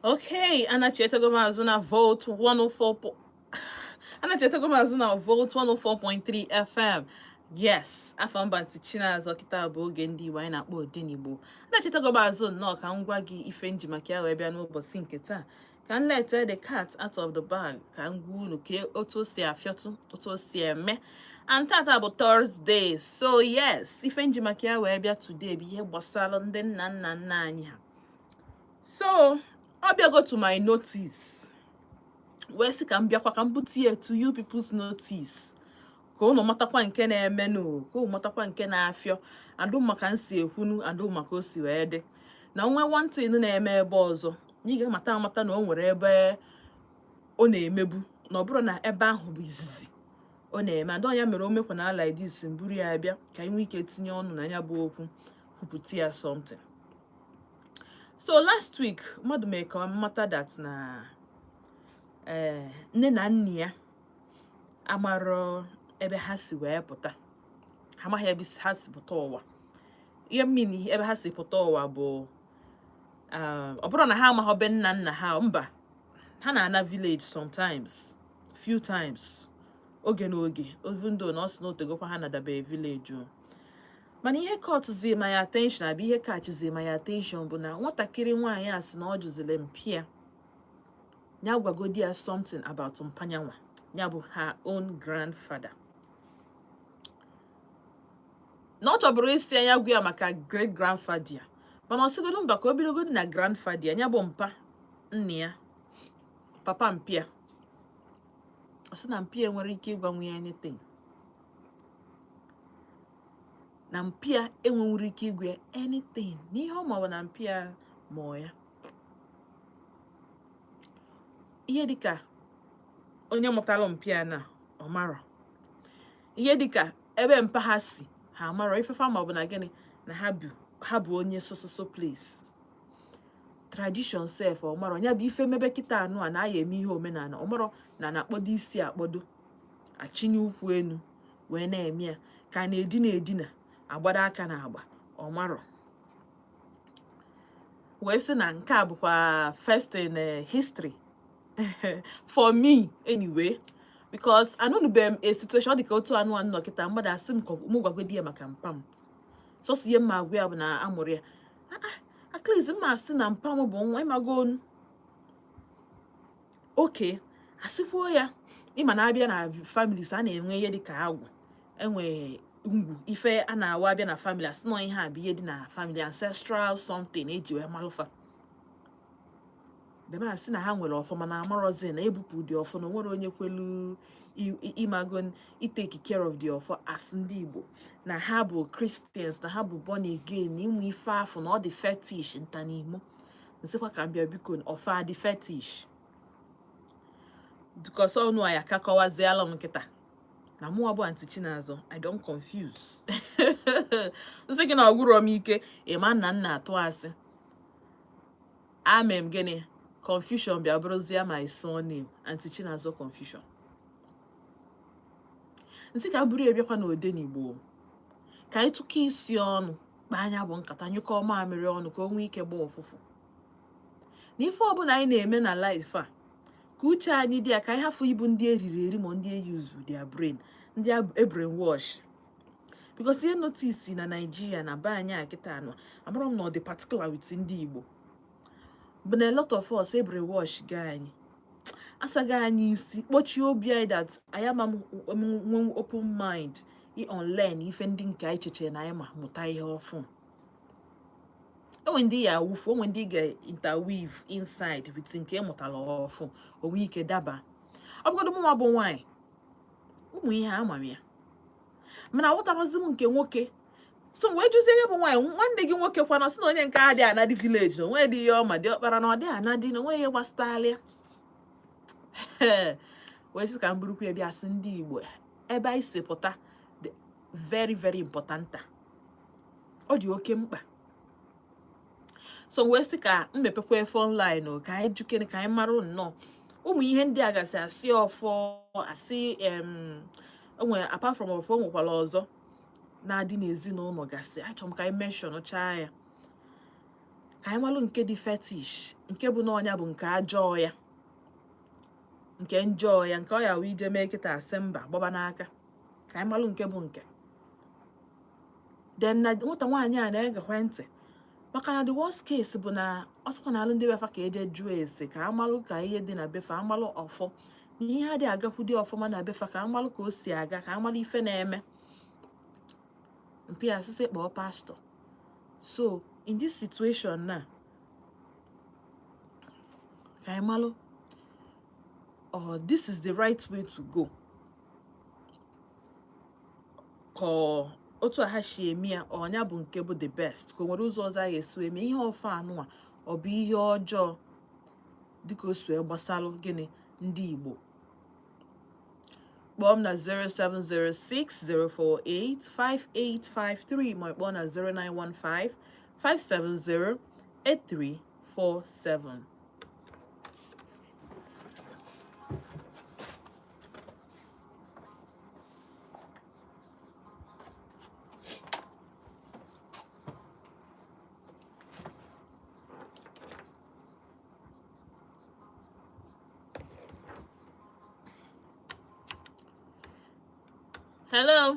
Okay, anachetago mazuna vote 104. Anachetago mazuna vote 104.3 FM. Yes, afamba tichina zokita bụ oge ndị Igbo anyị na-akpọ Odenigbo. Anachetago mazu nnọọ ka m gwa gị ife nji maka ya wee bịa n'ụbọchị nke taa. Ka m let the cat out of the bag. Ka m gwa unu ka otu o si afịọtụ, otu o si eme. And tata bụ Thursday. So yes, ife nji maka ya wee bịa today bụ ihe gbasara ndị nna nna nna anyị ha. So I'll go to my notice. Where si ka m bịakwa ka m butie to you people's notice. Ka unu matakwa nke na-eme no, ka unu matakwa nke na-afịọ. Andụ maka nsi ekwunu, andụ maka o si wee dị. Na nwe one thing na-eme ebe ọzọ. Ị ga-amata amata na o nwere ebe ọ na-emebu. Na ọ bụrụ na ebe ahụ bụ izizi ọ na-eme. Andụ ya mere o mekwa na like this mburu ya abịa ka anyị nwee ike tinye ọnụ na ya bụ okwu kwupụta ya something. So last week, mmadụ mee ka mata that na nne na nna ya amaro ebe ha si wee pụta. Ha amaghị ebe ha si pụta ụwa. Ihe mmini ebe ha si pụta ụwa bụ ọ bụrụ na ha amaghị ebe nna nna ha mba. Ha na-ana village sometimes, few times, oge na oge, even though na ọ sị na otegokwa ha na-adabe village o. Mana ihe caught my attention, abi ihe catches my attention bụ na nwatakịrị nwaanyị a sị na ọ jụzile mpịa. Ya gwagodi ya something about mpanyanwa. Ya bụ her own grandfather. Na ọ chọbụrụ isi ya gwa ya maka great grandfather ya. Mana ọ sịgodo mba ka o bidogodi na grandfather ya. Ya bụ mpa nne ya. Papa mpịa. Ọ sị na mpịa nwere ike ịgwanwu ya anything. Na mpịa enwere ike igwe anything n'ihe ọ maọbụ na mpịa mụọ ya. Ihe dịka onye mụtara mpịa na ọ mara. Ihe dịka ebe mpa ha si ha mara ifefa maọbụ na gịnị na ha bụ onye so place. Tradition self ọ mara ya bụ ife mebe kịta anụ a na-aya eme ihe omenala ọ mara na na-akpọdo isi akpọdo achinye ụkwụ enu wee na-eme ya ka na-edina agbada aka na agba ọ marọ. Wee sị na nke a bụkwa first in history for me anyway, because anụnụbe m a situation dịka otu anụ nọkịta mmadụ asị m ka mụ gwagodi ya maka mpam. So si ihe mma agwa ya bụ na amụrụ ya. At least mma asị na mpam bụ nwa ịmagonu. Okay, asịkwuo ya ịma na abịa na families a na-enwe ihe dịka agwụ. Enwe ngwu ife a na-awa abịa na family asị nọ ihe a bụ ihe dị na family ancestral something eji wee malụfa. Bema asị na ha nwere ọfọ mana amarozi na ebupụ dị ọfọ na nwere onye kwelu imagon take care of the ọfọ as ndị Igbo na ha bụ Christians na ha bụ born again na ịmụ ife afọ na ọ dị fetish nta n'Imo. Nsikwa ka mbịa biko ọfọ adị fetish. Because ọnụ a ya kakọwaziala m nkịta. Na mụ abụ Aunty Chinazọ, I don't confuse. Nsị gị na ọgwụrụ m ike, ịma nna nna atụ asị. Amem gịnị, confusion bịa bụrụzie my surname, Aunty Chinazọ confusion. Nsị ka buru ebiakwa na Odenigbo. Ka anyị tụkọ isi ọnụ, kpa anya bụ nkata nyụkọ mamịrị ọnụ ka o nwee ike gba ụfụfụ. Na ife ọbụla anyị na-eme na life a, ka uche anyị dị ya ka anyị hafụ ibu ndị eriri eri ma ndị eyuzu their brain, ndị brainwash. Because ihe notice na Nigeria na be anyị akịta anọ, amara m na ọ dị particular with ndị Igbo. But a lot of us brainwash ga anyị. asaga anyị isi kpochie obi anyị that anyị ama nwe open mind unlearn ife ndị nke anyị cheche na anyị ma mụta ihe ọfụ. Onwe ndị ya awụfu, onwe ndị ga-interweave inside with nke ịmụtala ọfụ onwe ike daba. Ọ bụgodo mụnwa bụ nwaanyị, ụmụ ihe ama m ya mana aghọtabazi m nke nwoke. So wee jụzie ihe bụ nwaanyị, nwanne gị nwoke kwana sị na onye nke a dị anadị village na onwe dị ihe ọma dị ọkpara na ọ dị anadị na onwe ihe gbastalịa. Wee sị ka m burukwa bịa sị ndị Igbo ebe anyị si pụta dị very very important. Ọ dị oke mkpa. So wee sị ka m mepekwa efe online ka anyị jukere ka anyị marụ nnọọ ụmụ ihe ndị a gasị asị ọfọ asị onwe apart from ọfọ nwekwara ọzọ na-adị n'ezinụlọ gasị. Achọrọ m ka anyị mention chaa ya ka anyị malụ nke dị fetish, nke bụ n'ọnya bụ nke ajọọ ya, nke njọọ ya, nke ọ ya wee ije mee kịta asị mba gbaba n'aka, ka anyị malụ nke bụ nke. Then na nwata nwaanyị a na-egekwe ntị maka na the worst case bụ na ọ sịkwa na alụ ndị befa ka eje jụọ ese ka amalụ ka ihe dị na befa, amalụ ọfọ na ihe adịghị agakwudi ọfụma na befa, ka amalụ ka o si aga, ka amalụ ife na-eme. Mpi asịsị kpọọ pastọ. So in this situation na ka anyị malụ this is the right way to go, ka otu a ha si eme ya ọnya bụ nke bụ the best, ka o nwere ụzọ ọzọ a ga-esi eme ihe ofe anụnwa ọ bụ ihe ọjọọ dịka o sue gbasalụ gịnị ndị Igbo. Kpọọ m na 07060485853 ma kpọọ na 09155708347. Hello.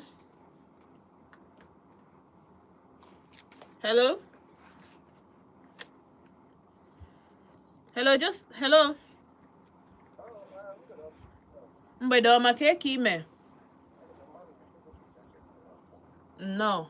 Hello. Hello, just hello. Mgbede ọma ka eke ime? No.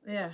Yeah.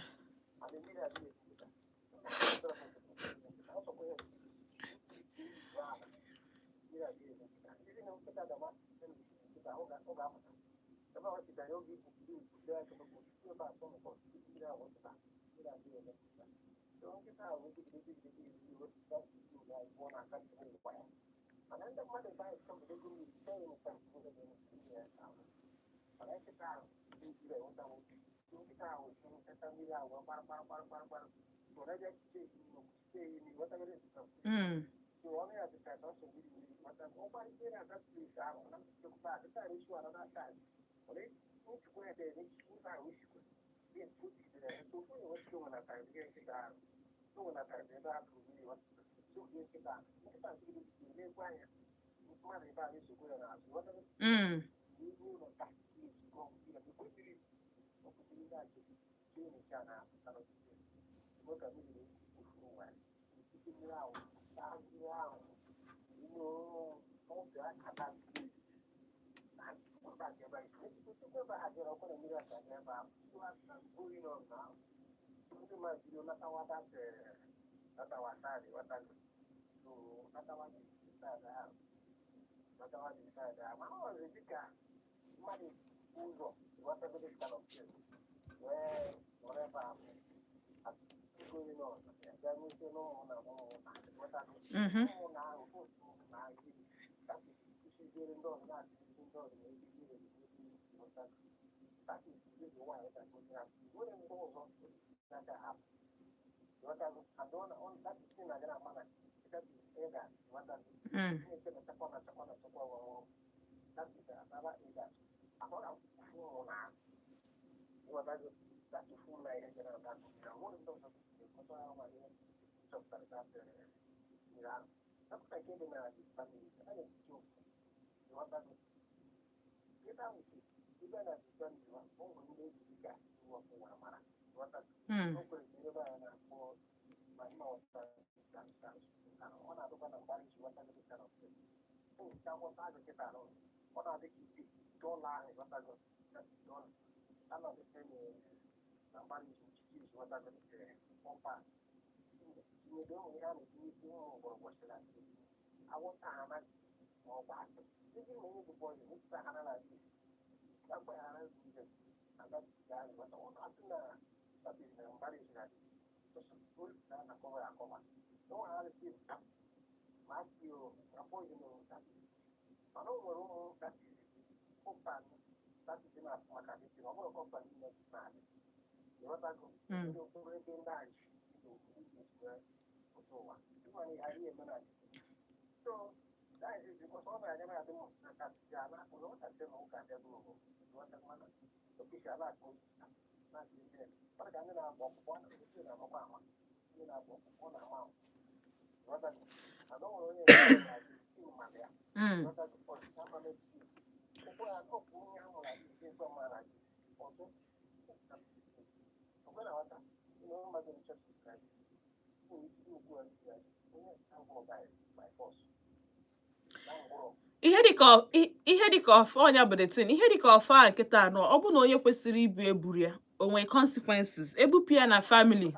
ihe dịka ọfọ ọnya buletin ihe dịka ọfọ a nkịta anọ ọ bụ na onye kwesịrị ibu eburu ya onwe consequences ebupụ ya na family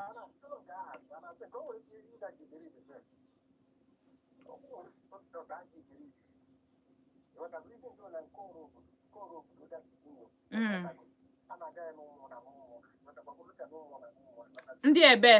ndị ebe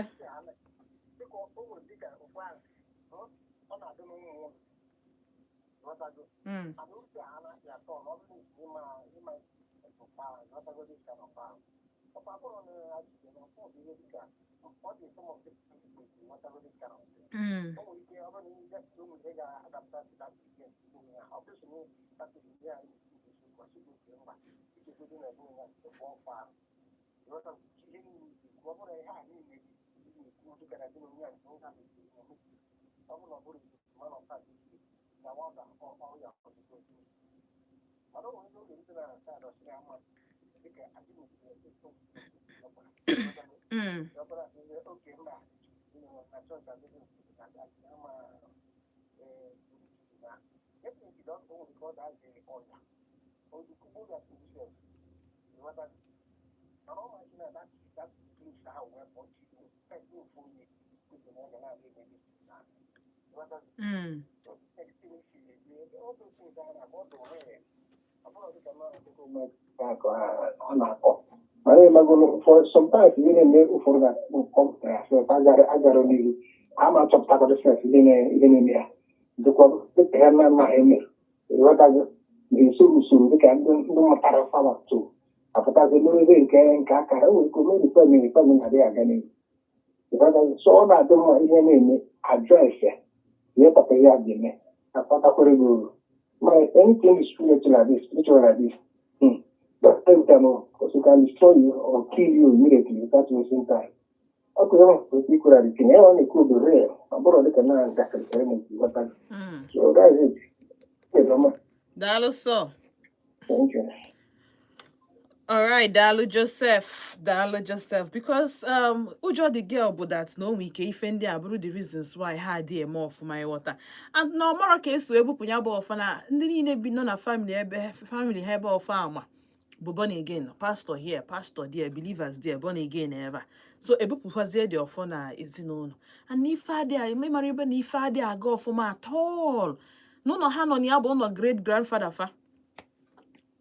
For sometimes even make for that company, so I got only I'm not top of the first in here. The quality Herman Mahemir. What I do soon, we can do more Tarafama too. After the movie can Kakara, we could maybe family again. So that don't even address it. Yet a pay again. I thought I could go. My anything is spiritual like this. But every time, because you can destroy you or kill you immediately without wasting time. Okay, we could have been anyone could be real. I'm going to look at now that so that's it. Dalo so. Thank you. All right, Dalu Joseph. Because Ujo the girl but that no we can defend the reasons why had the more for my water. And no more case to able punya bo fana ndini be no family hebe of farmer. But born again, pastor here, pastor there, believers there, born again ever. So able was there the ofona is known. And if I there, remember if I there go for my at all. No hand on the no great grandfather fa.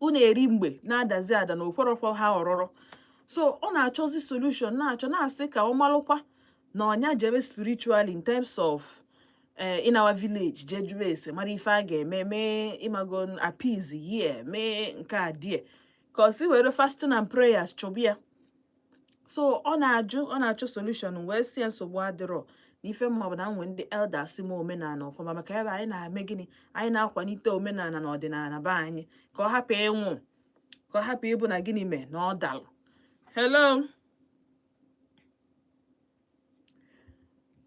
Unu eri mgbe na-adazi ada na okwerọkwa ha ọrọrọ so ọ na-achọzi solution na-asị ka ọ malụkwa na ọnya jebe spiritual in terms of in our village jeju ese mara ife a ga-eme mee ịmago appease here mee nke a die cause were fasting and prayers chọbụ ya so ọ na-achọ solution wee si nsogbu adịrọ n'ife mma bụ na nwe ndị elders ma omenala ọfụma maka ebe anyị na-eme gịnị anyị na-akwalite omenala na ọdịnala be anyị ka ọ hapụ ịnwụ ka ọ hapụ ịbụ na gịnị mee na ọ dalụ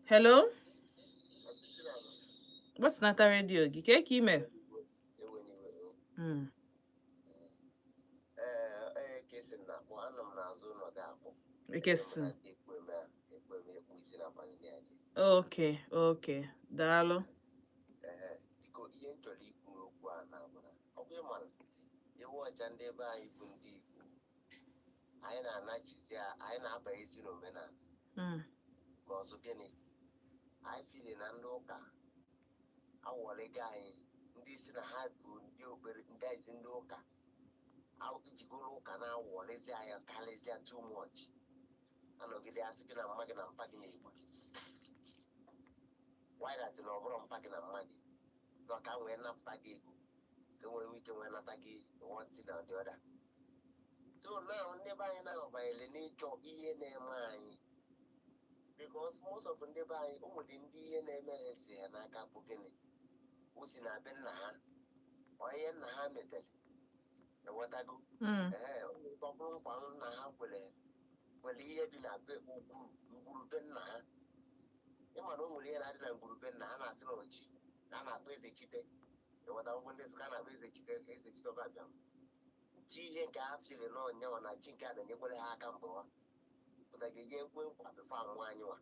hello gbatịnata redio gị ka ime Okay, daalụ. Biko ihe nchọrọ ikwu n'okwu a na-abụra ọ bụ ịmara iwu ọcha ndị ebe anyị bụ ndị Igbo anyị na-anachizi anyị na-abanyezi n'omenala ka ọzọ gịnị anyị fili na ndị ụka awọrịga anyị ndị si na ha bụ ndị okpere ndị ezi ndị ụka ijigoro ụka na-awọrịzi anyị karịzịa too much anọgide asị gị na mma gị na mpa gị na-egbu gị waidat na ọ bụrụ mpa gị na mma gị na ka nwee napụta gị ego ka nwere ike nwee nata gị one thing na the other. So now ndị be anyị na-abanyere n'ịchọ ihe na-eme anyị because most of ndị be anyị ụmụdị ndị ihe na-eme ha si ya n'aka bụ gịnị o si na be nna ha onye nna ha metere ewetago ọ bụrụ nkwa nna ha kwere ihe dị na be ngwurube nna ha ịma na o nwere ihe na-adị na ngwurube nna ha na-asị na oji na a na-akpọ eze chite eweta akwụkwọ ndị ka a na-akpọ eze chite ka eze chite ọba bịa chi ihe nke ha firi n'ọnyanwa na chi nke a na-enyekwere ha aka mbụ ha pụta ga-eji ekwe nkwa bifo amụ anyị nwa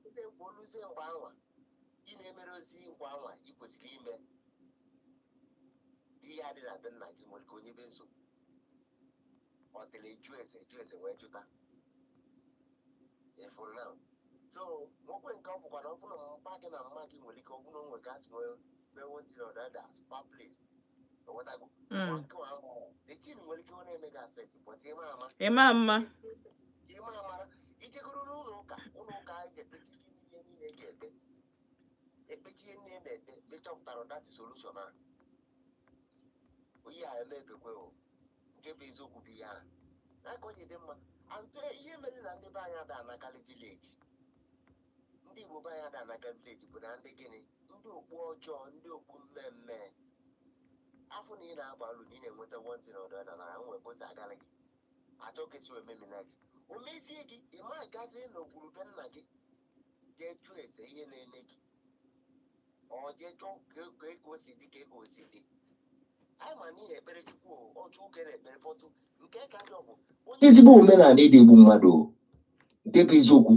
eze nkwa oluzie mgbe anwa ị na-emere ozi nkwa anwa ị kwesịrị ime ihe adị na be nna gị nwere ka onye be nsogbu ọ dịrị jụ eze wee jụta ịfụrụ na so nwekwe nke ọ bụkwa na ọ bụrụ mpa gị na mma gị nwere ike ọ bụrụ onwe ka asị nwee wentị na ọdada spa place ewetago etin nwere ike ọ na-eme gị afet but ịma amara ijegoro n'ụlọ ụka anyị ga-ekpechi ihe niile ga-ekpe ekpechi ihe niile na-ekpe mechọpụtara dati solushon ahụ onye a emebekwe nke bụ eziokwu bụ ihe ahụ n'aka onye dị mma antụ ihe mere na ndị be anyị ada anakarị vileji ndị Igbo be anyị ada anakarị vileji bụ na ndị gịnị ndị okpu ọjọọ ndị okpu mmemme afọ na ị na-agba alụ na ị na-enweta wọntị na ọdọ na ha nwee bosi agara gị achọ kesi omemina gị o mezie gị ịma gazi n'ogwurube nna gị jee chụọ ese ihe na-eme gị ọ jee chọọ ka ego o si dị ka ego o si dị anyị ma na ị na-ekpere Chukwu ọchụ ụka na-ekpere pọtụ nke ka ndị ọbụ onye ezigbo omenala ịdị egbu mmadụ nke bụ eziokwu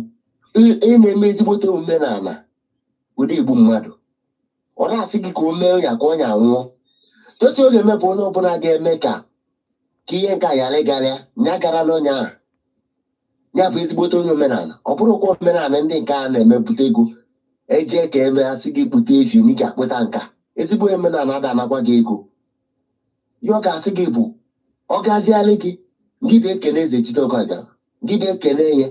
onye na-eme ezigbote omenala ụdị egbu mmadụ ọ na-asị gị ka o mee ya ka ọ nya nwụọ tosi oge emepụ onye ọbụla ga-eme ka ihe nke a ghara ịgarịa nya garala onye ahụ ya bụ ezigbote onye omenala ọ bụrụkwa omenala ndị nke a na-emepụta ego eje ka eme asị gị kpụta efi na ị ga-akpụta nka ezigbo omenala ada anakwa gị ego ihe ọ ga-asị gị bụ ọ gazialị gị gị bụ ekene eze chiteọkọbịa gị bụ ekene ya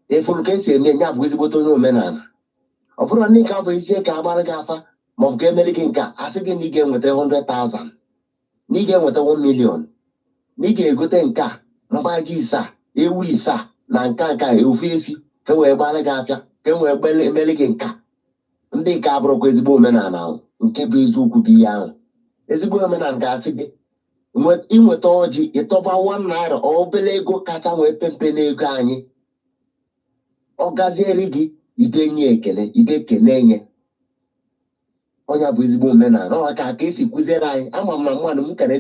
efuru ka esi eme ya bụ ezigbote onye omenala ọ bụrụ ndị nke bụ isi ka agbara gị afa maọbụ ka emere gị nka asị gị na ị ga-enweta 100,000 na ị ga-enweta 1 million na ị ga-egote nka mgbaji isaa ewu isaa na nka ofu efi ka wee gbara gị afịa ka wee emere gị nka ndị nke abụrụkwa ezigbo omenala ahụ nke bụ eziokwu bụ ihe ahụ ezigbo omenala ga-asị gị inweta ọjị ịtọba 1 naira obere ego kacha nwee pempe n'ego anyị ọ gaziere gị ibe nye ekele ibe kene nye ọ onye bụ ezigbo omenala ọ ka esi kụziere anyị ama m na mmadụ m kere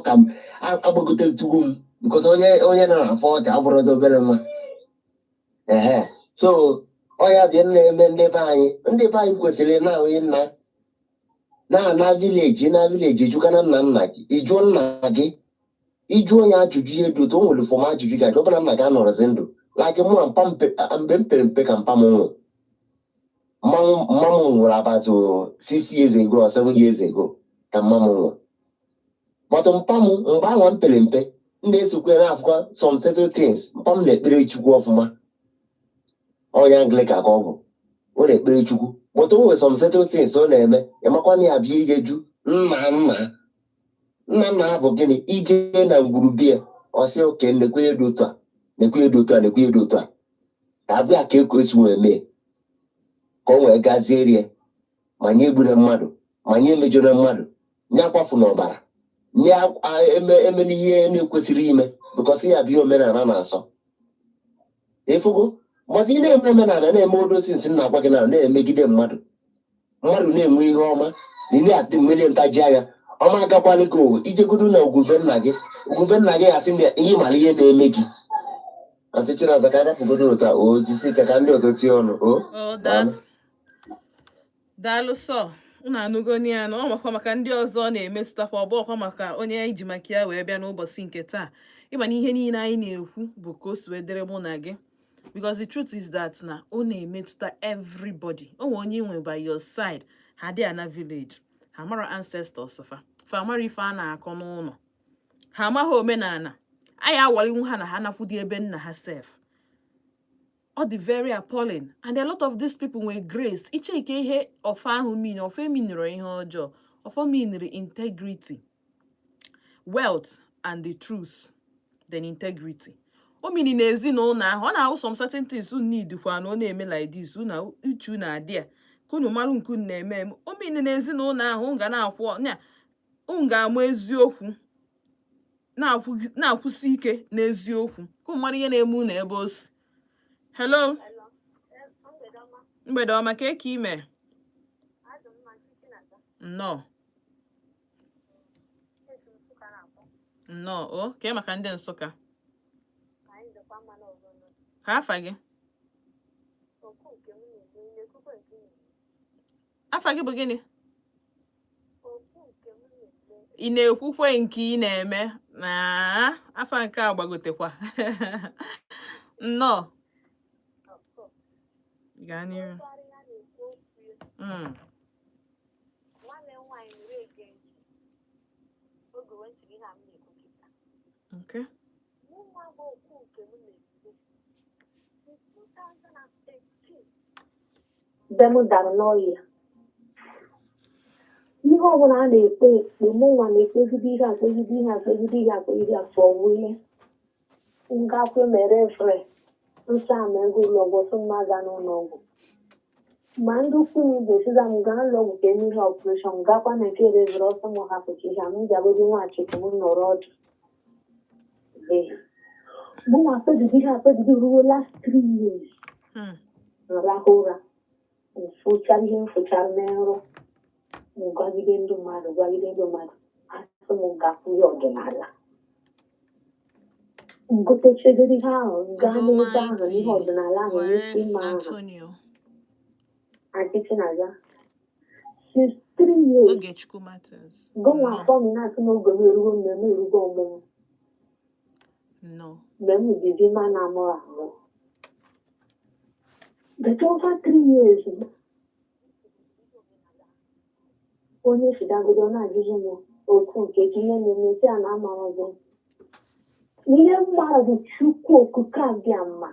ka m agbagote tugu m because onye nọ na 40 abụrụzi obere nwa so ọya bịa na-eme ndị be anyị kwesịrị na-ahụ na vileji jụkana nna gị ịjụọ nna gị ịjụọ onye ajụjụ ihe dị otu o nwere fọm ajụjụ gị ọbụla nna gị anọrọzi ndụ like mụ na mgbe m pere mpe ka mpa m nwụrụ mma m nwụrụ about 6 years ago or 7 years ago ka mma m nwụrụ but mpa m mgbe ahụ m pere mpe m na-esokwe na-afụkwa some certain things mpa m na-ekpere Chukwu ọfụma onye Anglican ka ọ bụ ọ na-ekpere Chukwu but o nwere some certain things ọ na-eme ịmakwa na ya bịa ije ju nna ha bụ gịnị ije na ngwurube ya ọ sị oke nekwe edo otu a ka abịa ka esi wee mee ka o wee gazie rie ma nye egbure mmadụ ma nye emejọrọ mmadụ nye akwafu n'ọbara nye eme n'ihe na-ekwesịrị ime because ya bụ omenala na-asọ efugo mmadụ ị na-eme omenala na-eme odosinsi na-agwa gị na-emegide mmadụ na-enwe ihe ọma na ị na-adị mmiri ntaji anya ọma agakwala ka owe ijegodu na ugwube nna gị asị na ihe mara ihe na-eme gị Chinaza ka anapụgodo ụta o jisi ike ka ndị ọzọ tie ọnụ daalụ sọ unu anụgoni ya na ọ makwa maka ndị ọzọ na-emetụtakwa ọ bụ ọkwa maka onye iji maka ya wee bịa n'ụbọchị nke taa ịma na ihe niile anyị na-ekwu bụ ka o si wee dere mụ na gị because the truth is that na ọ na-emetụta everybody o nwere onye nwe by your side ha dị na village ha mara ancestors fa mara ife a na-akọ n'ụlọ ha amaghị omenala anyị awalinwu ha na ha nakwụdị ebe nna ha sef ọ dị very appalling and a lot of these people nwere grace iche ike ihe ofe ahụ mean ofe minere ihe ọjọọ ofe minere integrity wealth and the truth then integrity o mini na ezinụlọ ahụ ọ na-ahụ some certain things unu need kwa na ọ na-eme like this unu uchu na adị a kunu marụ nke unu na-eme o mini na ezinụlọ ahụ ga na-akwụ nya unu ga-amụ eziokwu na-akwụsị ike n'eziokwu ka mmadụ ihe na-eme unu ebe o si hello mgbede ọma ka eke ime nnọọ o kee maka ndị Nsụka ka afa gị bụ gịnị ị na-ekwukwe nke ị na-eme na afa nke a gbagotekwa nnọọ gaa n'ihu okay Dara n'ọhịa ihe ọbụla a na-ekpe mụnwa na-ekpegide ihe afọ wee ngakwe mere fre nsa ama ego ụlọọgwụ sọ mmaga n'ụlọọgwụ ma ndị ukwu m ibesiza m gaa ụlọọgwụ ka emere ọpụreshọn gakwa na nke rezere ọsọ m hapụcha ihe m jagodi nwachikwu m nọrọ ọdụ mụnwa akpegide ruo last 3 years nrahụ ụra mfụchara ihe mfụchara n'nrọ gwagide ndị mmadụ asị m gakwụ ya ọdịnala ngotechegoro ihe ahụ gaa n'ebe ahụ ihe ọdịnala ahụ n'isi mma ahụ Chinaza since 3 years gọnwa afọ m na-asị n'oge m erugo mmemme erugo ọmụmụ mgbe m jizi ma na-amụ ahụ but over 3 years onye sidagodo na-ajụzi m okwu nke ihe na-emesi a na-amara ọzọ ihe mmadụ Chukwu okike abịa mma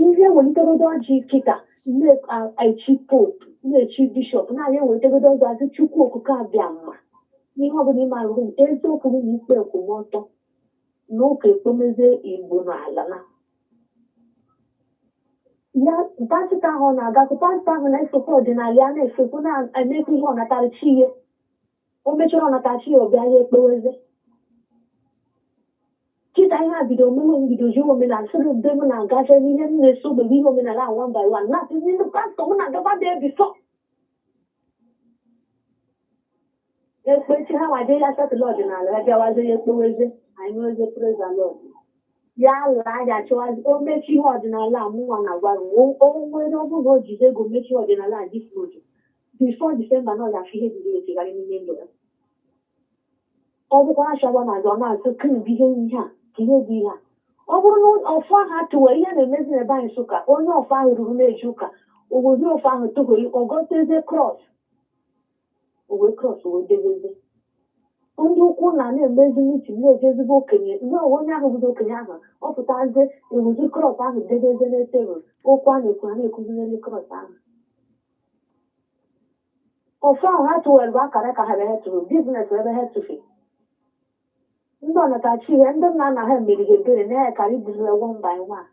ihe ewelitegodo ọjị kịta na-echi pope na-echi bishọp na-abịa ewelitegodo ọzọ azụ Chukwu okike abịa mma ihe ọbụla ịmara eziokwu na ikpe ekwumọtọ na ụka ekpemeze Igbo n'ala na ya pastọ ahụ na-agakọ pastọ ahụ na-esokwa ọdịnala ya na-esokwa na-emekwa ihe ọnatachi ihe o mechara ọnatachi ya ọbịa ya ekpeweze chita ihe a bido mbidozi omenala sịrị mbe m na-agaje n'ihe m na-eso gbebe ihe omenala one by one na-atụzi ndị pastọ m na-agaba dị bifọ ekpechi ha nwaje ya setụlụ ọdịnala ya bịawazie ya ekpeweze anyị nweze praise the Lord ya laa ya chọwazi o mechi ihe ọdịnala a mụnwa na-agwa onwere ọ bụrụ na o jide ego mechi ọdịnala a difrodu bifo Disemba na ọ ga-afụ ihe bido etegharị n'ime ndụ ya ọ bụkwa achọgba na ọ na-asụ kribi ihe ihe a ka ihe dị ihe a ọ bụrụ na ọfụ ahụ atụwere ihe na-emezi n'ebe anyị Nsụka onye ọfụ ahụ ruru na-eji ụka obodo ọfụ ahụ tụwere ọgọteze krọs owe krọs wee debeze ndị ukwu na-emezi mitin na-eji ezigbo okenye mgbe onye ahụ bido okenye ahụ ọ pụtazie ewuzi krọs ahụ debeze n'etebụl okwu a na-ekwu ha na-ekwuzi n'elu krọs ahụ ọfụ ahụ ha tụwere bụ akara ka ha ebe ha tụrụ biznes ebe ha tụfe ndị ọnatachi ihe ndị nna nna ha meriri ebere na ya karị buzire one by one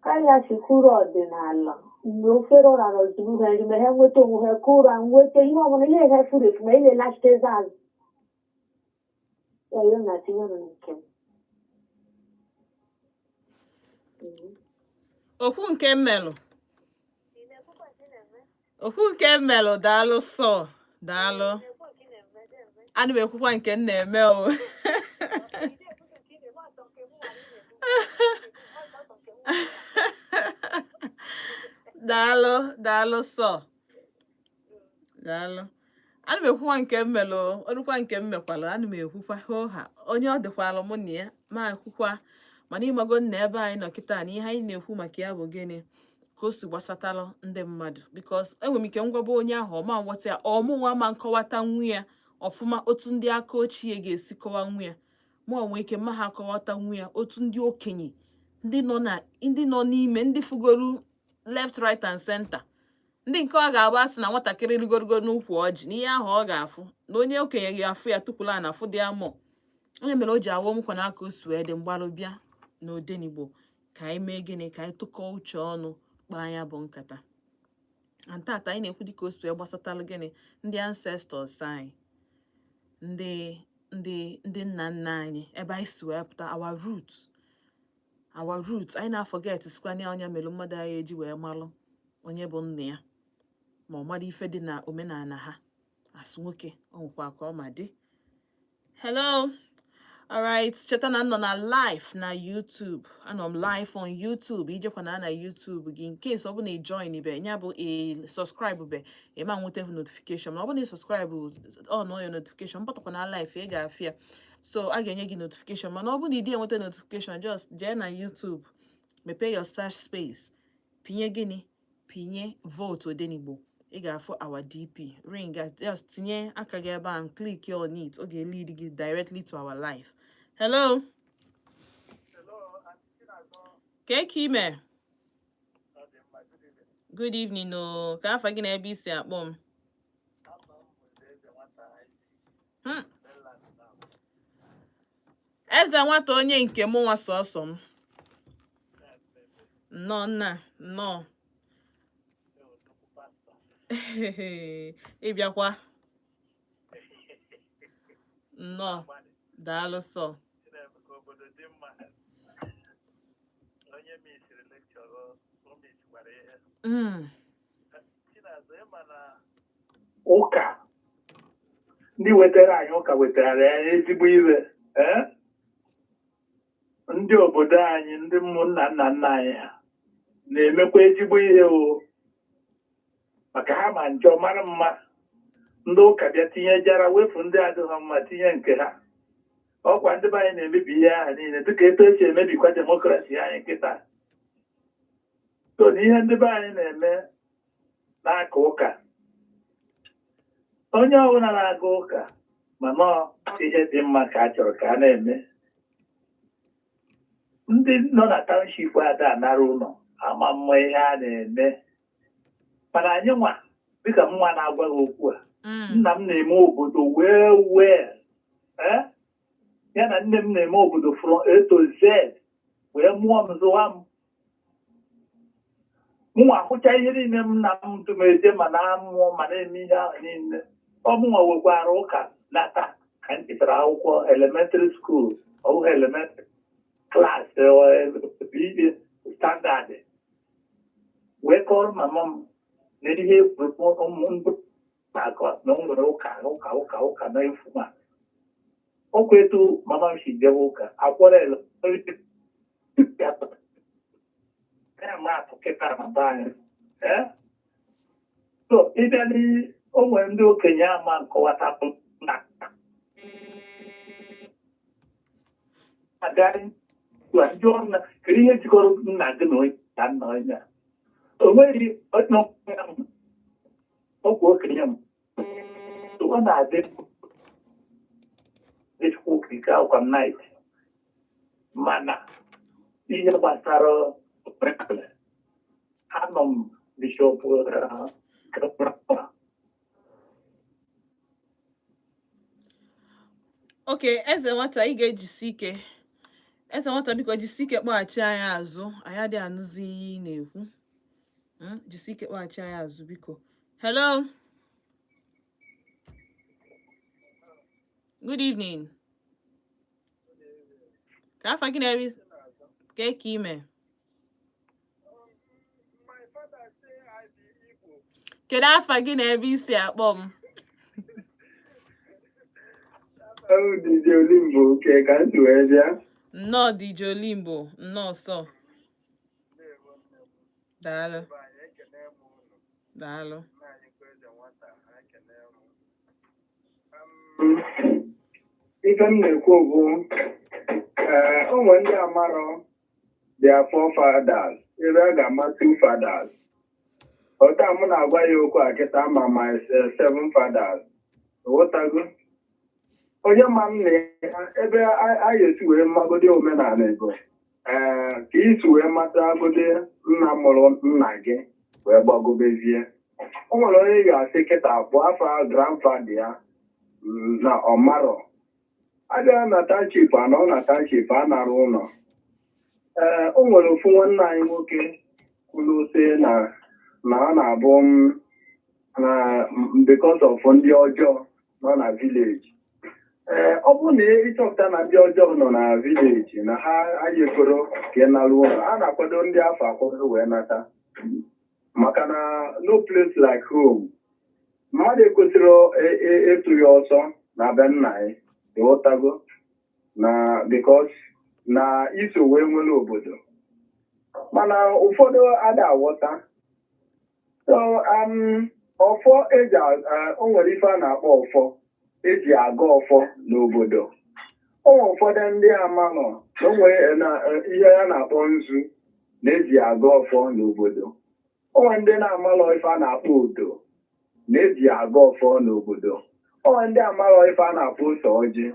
karịa sikwuru ọdịnala mgbe ofere ụrara ozugbo ha nri ma ha nweta onwe ha ka ụra nweta ihe ọbụla ihe ha furu efu ma ile lachitezi azụ ya na tinye m nke okwu nke mmelụ daalụ sọ daalụ ana m ekwukwa nke m na-eme o daalụ sọ daalụ ana m ekwukwa nke m melụ ọrụkwa nke m mekwalụ ana m ekwukwa ha onye ọ dịkwalụ mụ na ya ma ekwukwa mana ịmago nna ebe anyị nọ kịta na ihe anyị na-ekwu maka ya bụ gịnị ka o si gbasatalụ ndị mmadụ bikos enwere m ike ngwaba onye ahụ ọma nghọta ya ọmụnwa ma nkọwata nwa ya ọfụma otu ndị aka ochie ga-esi kọwa nwa ya mụ onwe ike ma ha akọwata nwa ya otu ndị okenye ndị nọ n'ime ndị fugoro left right and center ndị nke ọ ga-agba sị na nwatakịrị rigorigo n'ukwu ọjị n'ihe ahụ ọ ga-afụ na onye okenye ga-afụ ya tụpụla na afụ dị amụ onye mere o ji awọ nkwa n'aka osu dị mgbalụ bịa na Odenigbo ka anyị mee gịnị ka anyị tụkọọ uche ọnụ kpaa anya bụ nkata ntata anyị na-ekwu dịka osu gbasatalụ gịnị ndị ancestors anyị ndị nna nna anyị ebe anyị si wee pụta our roots anyị na-afọget sikwanye onye mere mmadụ anyị eji wee malụ onye bụ nna ya ma ọ mara ife dị na omenala ha asụ nwoke ọ nwekwa ka ọ ma dị hello alright cheta na nọ na live na YouTube anọ m live on YouTube ijekwa na YouTube gị in case ọ bụ na ị join ibe nya bụ subscribe be ịma nweta notification ma ọ bụ na ị subscribe on your notification mpọtakwa na live ị ga-afịa so a ga-enye gị notification mana ọ bụ na ị dị enweta notification just jee na YouTube mepee your search space pinye vote Odenigbo ị ga-afụ our DP ring just tinye aka gị ebe ahụ click on it ọ ga-lead gị directly to our live hello ka ime good evening o ka afa gị na ebe isi akpọ m eze nwata onye nke mụ nwa sọsọ m nnọọ ịbịakwa nnọọ daalụ sọ ụka ndị wetara anyị ụka wetara anyị ezigbo iwe ndị obodo anyị ndị ụmụnna nna nna anyị ha na-emekwa ezigbo ihe o maka ha ma njọ mara mma ndị ụka bịa tinye jara wefu ndị adịghị mma tinye nke ha ọkwa ndị be anyị na-emebi ihe ahụ niile dịka etu esi emebikwa demokrasi anyị nkịta so na ihe ndị be anyị na-eme n'aka ụka onye ọbụla na-aga ụka mana ihe dị mma ka a chọrọ ka a na-eme ndị nọ na township ada anara ụlọ ama mma ihe a na-eme mana anyị nwa dịka mma na-agwa gị okwu a nna m na-eme obodo wee ya na nne m na-eme obodo from A to Z wee mụọ m zụwa m mụnwa hụcha ihe niile m na m tụmeje ma na-amụọ ma na-eme ihe ahụ niile ọmụnwa wekwara ụka nata ka m chetara akwụkwọ elementary school ọbụghị elementary class standard wee kọrọ mama m na ihe ụmụ na-akọ na o nwere ụka na-efu ma ọkwa etu mama m si jebe ụka akwọrọ ya ma atụ kịta na be anyị so ịbịa o nwere ndị okenye ama nkọwatapụ na agaghị ndị ọrụ na kedu ihe jikọrọ nna gị na nna onye a o nweghị ọkwa okenye m ọ na-adị echukwu okike akwa night mana ihe gbasara anọ m bishọp Okay, eze nwata ị ga-ejisi ike. Eze nwata biko jisi ike kpọghachi anyị azụ. Anyị adịghị anụzi ihe ị na-ekwu. Jisi ike kpọghachi anyị azụ biko. Hello. Good evening. Ka afa gị na-eri ka ime. Kedu afa gị na-ebe isi akpọ m? DJ Olimbo ke ka ntị wee bịa. Nnọọ DJ Olimbo, nnọọ sọ. Daalụ. Daalụ. Ife m na-ekwu bụ onwe ndị amarọ their forefathers ebe a ga-ama two fathers. Ọta mụ na-agwa ya okwu a kịta ma my 7 fathers. Ghọtago? Onye ma m na ebe anyị esi wee magode omenala Igbo ka isi wee matagode nna mụrụ nna gị wee gbagobezie. O nwere onye ga-asị kịta bụ afọ grandfather ya na ọmarọ abịa na township anọ na township a nara ụlọ. O nwere ofu nwanne anyị nwoke kwuru sị na ọ na-abụ na because of ndị ọjọọ nọ na village. Ọ bụrụ na ịchọpụta na ndị ọjọọ nọ na village na ha ayekoro ka ị nara ụlọ, a na-akwado ndị afọ akwado wee nata maka na no place like home. Mmadụ ekwesịrị ịtụ ya ọsọ na be nna ya ịghọtago na because na iso wee nwere obodo mana ụfọdụ ada aghọta. So ọfọ eji o nwere ife a na-akpọ ọfọ eji aga ọfọ n'obodo. O nwere ụfọdụ ndị amanọ na o nwere ihe a na-akpọ nzu na-eji aga ọfọ n'obodo. O nwere ndị na-amalọ ife a na-akpọ odo na-eji aga ọfọ n'obodo. O nwere ndị amalọ ife a na-akpọ ose ọjị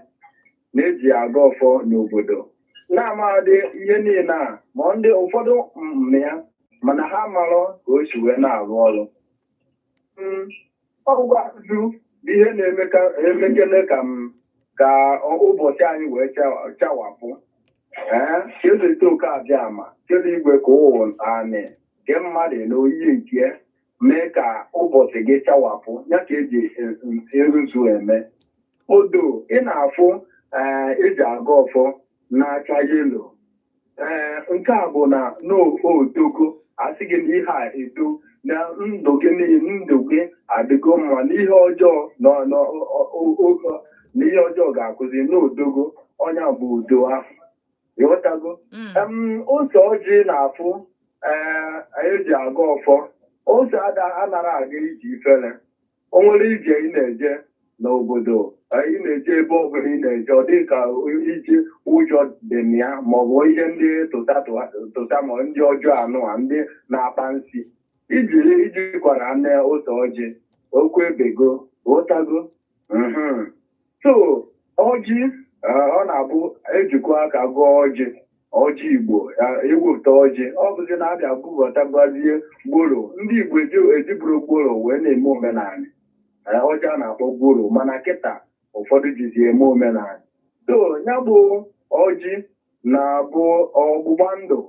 na-eji aga ọfọ n'obodo. Na-amadị ihe niile a ma ndị ụfọdụ ya mana ha amalọ ka o si wee na-arụ ọrụ. Ọgwụgwụ azụ bụ ihe na-emekele ka ụbọchị anyị wee chawapụ. Kedu etu oke abịa ama kedu igwe ka ụwa anị nke mmadụ na oyiyi nke mee ka ụbọchị gị chawapụ ya ka eji eruzu eme. Odo ị na-afụ eji aga ọfọ na-acha yelo. Nke a bụ na n'otogo asị gị na ihe a edo na ndụ gị adịgo mma n'ihe ọjọọ n'ihe ọjọọ ga-akụzi n'odogo ọnya bụ udo ahụ. Ịghọtago? Ose ọjị na-afụ eji aga ọfọ. Ose anara aga iji ifere. O nwere ije ị na-eje n'obodo ị na-eje ebe ọbụla ị na-eje ọ dị ka iji ụjọ dị na ya maọbụ ihe ndị tụta ma ndị ọjọọ anụwa ndị na-akpa nsi iji kwara nne ose ọjị okwu ebego. Ghọtago? So ọjị ọ na-abụ ejikwa aka gụọ ọjị Igbo ewepụta ọjị ọ bụzi na-abịa bubatabazie gboro. Ndị Igbo ejiburu gboro wee na-eme omenala ọjị a na-akpọ gboro mana kịta ụfọdụ jizi eme omenala. So ya bụ ọjị na-abụ ọgbụgba ndụ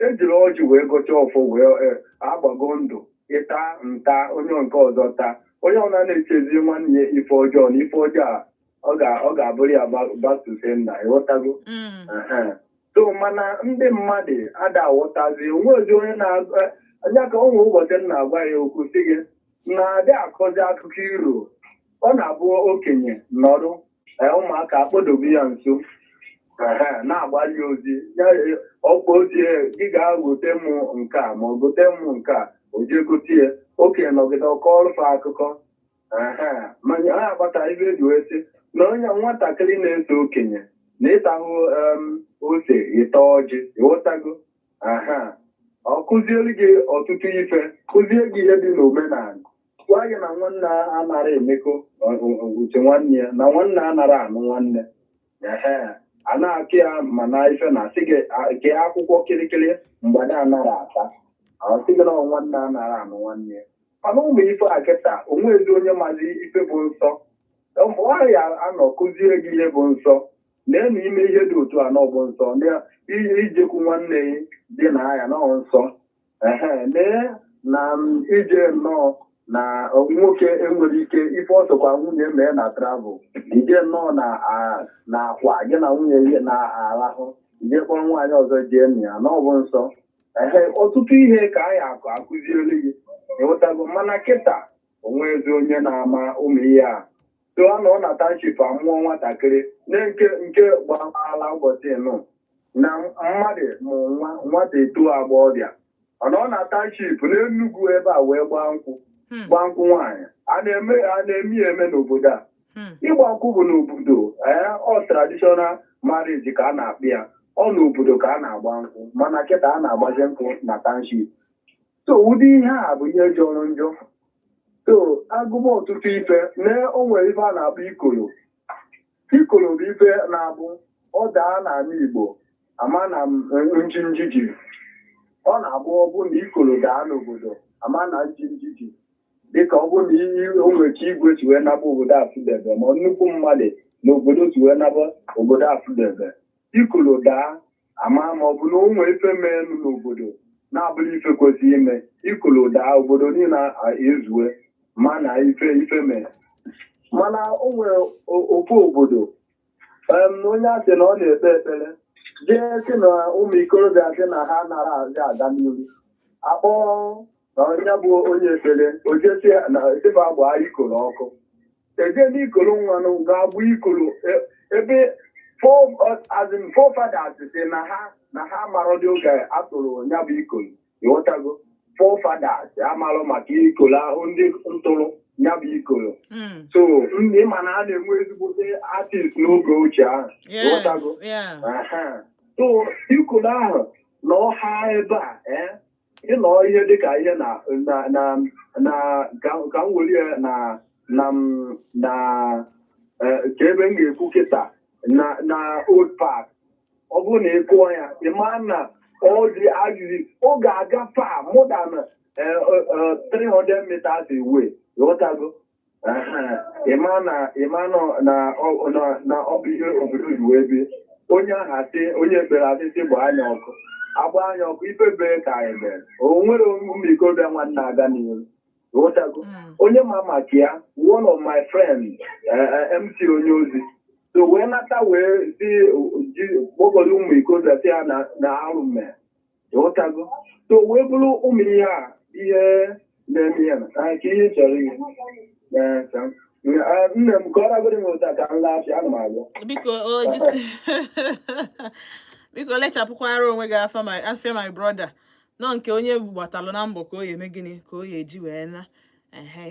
ejiri ọjị wee gọchaa ọfọ wee agbago ndụ ịta nta onye nke ọzọ taa. Onye ọbụla na-echezi nwanne ya ife ọjọọ na ife ọjọọ ọ ga-abụrụ ya basuse nna. Ịghọtago? So mana ndị mmadụ ada aghọtazi onwezi onye na-anya ka ụmụ ụbọchị m na-agwa ya okwu sị gị na-adị akọzi akụkọ iro. Ọ na-abụ okenye nọrụ ụmụaka akpọdobe ya nso na-agbalị ozi ọkpa ozi gị ga-gote m nke a ma ọ gote m nke a o jee gote ya okenye nọgide ọkọ ọrụfa akụkọ mana ha agbata ibe eji wee sị na onye nwatakịrị na-eso okenye na ịtahụ ose ịta ọjị ịghọtago ọ kụziere gị ọtụtụ ife kụzie gị ihe dị n'omenala gwa gị na nwanne anara emekọ uche nwanne ya na nwanne anara anụ nwanne a na-akị ya ma na ife na asị gị kee akwụkwọ kirikiri mgbade anara ata ọsị gị na nwanne anara anụ nwanne ya mana ụmụ ife a kịta onwezi onye mazi ife bụ nsọ nwaanyị anọ kụzie gị ihe bụ nsọ na-enu ime ihe dị otu a n'ọbụ nsọ ijekwu nwanne ya dị na aya nọ nsọ lee na ije nnọọ na nwoke enwere ike ife ọsọkwa nwunye mee na travel ije nnọọ na akwa gị na nwunye ihe na-arahụ ije kpọrọ nwaanyị ọzọ jee nna ya n'ọbụ nsọ ọtụtụ ihe ka anyị akụziere gị ịghọtago mana kịta onwezi onye na-ama ụmụ ihe a tụọ na ọ na township amụọ nwatakịrị nke gbamaala ụbọchị nụ na mmadụ mụ nwata eto agbọghọbịa ọna ọ na township n'Enugu ebe a wee gbaa nkwụ nwaanyị a na-eme ya eme n'obodo a ịgba nkwụ bụ n'obodo ọ traditional marriage ka a na-akpị ya ọ n'obodo ka a na-agba nkwụ mana kịta a na-agbazi nkwụ na township so ụdị ihe a bụ ihe jọrọ njọ so agụba ọtụtụ ife na o nwere ife a na-akpọ ikolo bụ ife na-abụ ọ daa n'ala Igbo ama na njinjiji ọ na-abụ ọ bụ na ikolo daa n'obodo ama na njinjiji dịka ọ bụ na o nwere ka igwe si wee naba obodo afụdebe ma nnukwu mmadụ na obodo si wee naba obodo afụdebe ikolo daa ama ma ọ bụ na o nwere ife mee n'obodo na-abụrụ ife kwesịrị ime ikolo daa obodo niile ezue ma na ife mee mana o nwere ofu obodo onye asị na ọ na-ekpe ekpere jee sị na ụmụ ikorobịa sị na ha nara azị aga n'ihu akpọọ na onye bụ onye ekpere ojesi na etefa gbaa ikolo ọkụ eje n'ikolo nwanụ ga-agbụ ikolo ebe forefathers sị na ha marọdị oge atụrụ ya bụ ikolo ịghọtago forefathers amalụ maka ikolo ahụ ndị ntụrụ ya bụ ikolo so ndị mana a na-enwe ezigbote artist n'oge ochie ahụ ịghọtago so ikolo ahụ na ọha ebe a ịnọ ihe dịka ihe na ka m were na ka ebe m ga-ekwu kịta na Old Park ọ bụrụ na ị kụọ ya ịma na ọ dị ajụjụ ọ ga-aga far more than 300 meters away ịghọtago ịma na ọ bụ ihe obodo ji wee bie onye ekpere asịsị gba anya ọkụ agba anya ọkụ ife bee ka anyị mere o nwere ụmụ ikorobịa nwanne aga n'ihu ịghọtago onye ma maka ya one of my friends MC onye ozi so wee nata wee si gbogoro ụmụ ikorobịa si ya na arụ mee ịghọtago so wee bụrụ ụmụ ihe a ihe na-eme ya ka ihe chọrọ ihe nne m ka ọ ragoro m ụta ka m laghachi ana m abịa biko lechapụkwara onwe gị afịa my brother nọ nke onye gbatalụ na mbọ ka o ya eme gịnị ka o ya eji wee na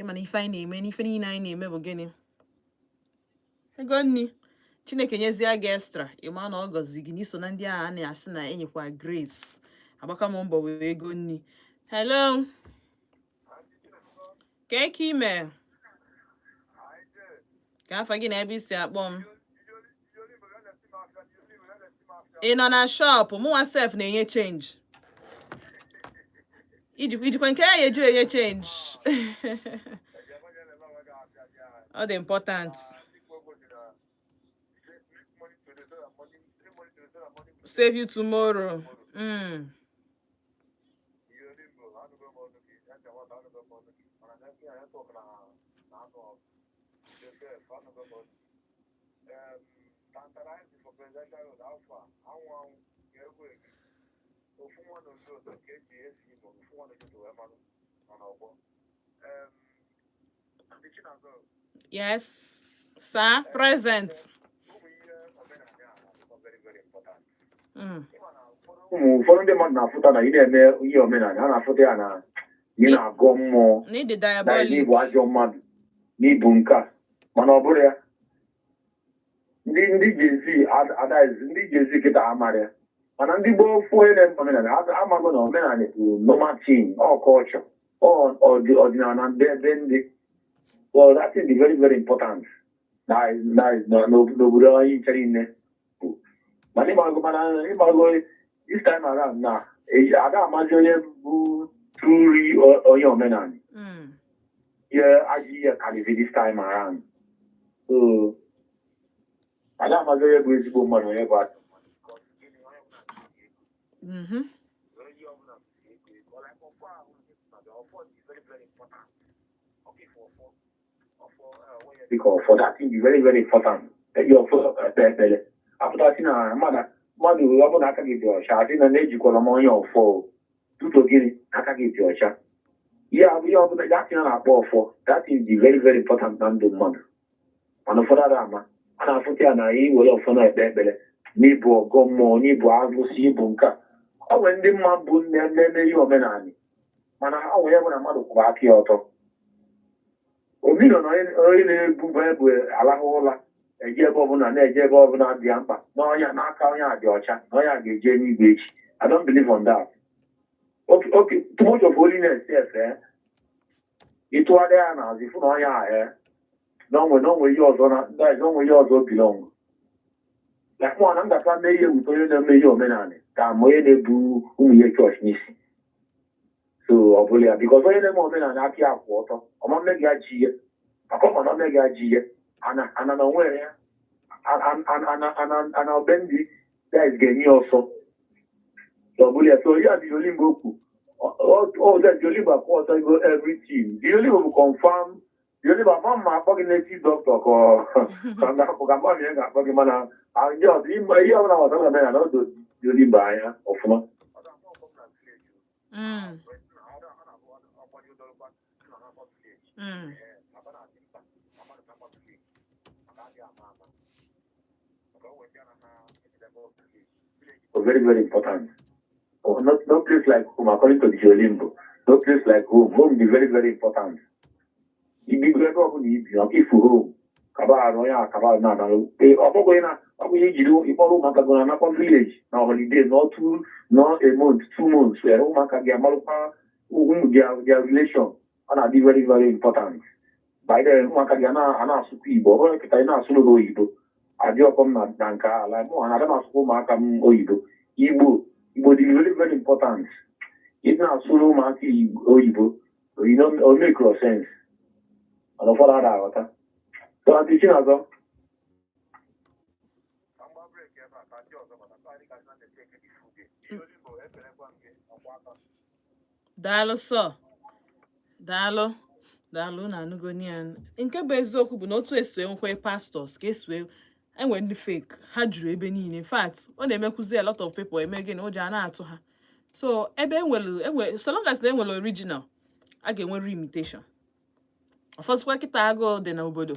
ịmana ife anyị na-eme n'ife niile anyị na-eme bụ gịnị ego nni Chineke nyezie gị extra ịma na ọ gọzi gị n'iso na ndị agha a na-asị na enyekwa grace agbaka m mbọ wee ego nni hello ka eke ime ka afa gị na ebe isi akpọ m ị nọ na shọpụ mụnwa sef na-enye change ijikwa nke ya eji enye change ọ dị important save you tomorrow Yes, sir, present. Ụfọdụ ndị mmadụ na-afụta na ị na-eme ihe omenala a na-afụta ya na ị na-agọ mmụọ N'ịdị na diabolic. n'ịbụ ajọ mmadụ n'ịbụ nke a mana ọ bụrụ ya ndị Jezi ndị Jezi kịta amara ya mana ndị gboo ofu onye na-eme omenala amago na omenala bụ normal thing culture ọdịnala ebe ndị well that is very very important n'obodo anyị chere ine mana ịmago this time around na ada amazi onye bụ truri onye omenala ihe ajọ ihe karịrị this time around so ada amazi onye bụ ezigbo mmadụ onye bụ ajọ because for that thing is very very important your after na mmadụ ọ bụla aka gị dị ọcha adị na na-ejikwara m onye ọfọ tuto gịnị aka gị dị ọcha ihe ọ bụla ya tinye na-akpọ ọfọ that is very very important na ndụ mmadụ mana ụfọdụ ada ama a na-afụta ya na iwere ọfọ na-ekpe ekpere n'ịbụ ọgọ mmụọ n'ịbụ arụsị ịbụ nka ọ nwere ndị mma bụ na-eme ihe omenala mana ọ nwere bụ na mmadụ kwụrụ aka ya ọtọ omenala na onye na-ebu baịbụl alahụ ụla eji ebe ọbụla na-eje ebe ọbụla dị ya mkpa n'ọnya n'aka onye a dị ọcha na onye a ga-eje n'igwe echi I don't believe on that. Okay, too much of holiness ịtụgharị ya na azụ ịfụ na onye a n'onwe ihe ọzọ bilong like mụ na ngata mee ihe wute onye na-eme ihe omenala ka ma onye na-ebu ụmụ ihe chọọchị n'isi so ọ bụla ya because onye na-eme omenala aka ya kwụ ọtọ ọma mme gị ajị ihe maka ọma na mme gị ajị ihe ana na onwe ya ana obe ndị guys ga-enye ọsọ so ọ bụla ya so ya dị olimbo okwu the Oliver course I go everything. The Oliver will confirm. The Oliver mama fucking native doctor or from that program. I'm fucking man. I just in my year when I was a man. I know the Oliver of no. Very very important. Oh, no place like home, according to the Jolimbo. No place like home. Home is very, very important. If you go to if you home, Kabaro, Nada, if all Maka go to village, now holiday, not a month, 2 months, where Maka Yamalupa, their relation, and be very, very important. By the Maka Yana, Anna Suki, Bobo, Katana Sulu Ibo, Adiokom Danka, like one, Adama Makam Oibo, Ibo. It was very, very important. It's not solo market Oibo, you know, or make no sense. I don't follow that. So I'm teaching us. Daalụ sọ. Daalụ na anugonian. Nke bụ eziokwu bụ na otu esi enwekwa pastors ka esi enwe ndị fake ha juru ebe niile. In fact, ọ na-emekwuzi a lot of people emege na ụjọ a na-atụ ha. So ebe enwere so long as na enwere original, a ga-enwere imitation. Ọfọsịkwa kịta agụụ dị n'obodo.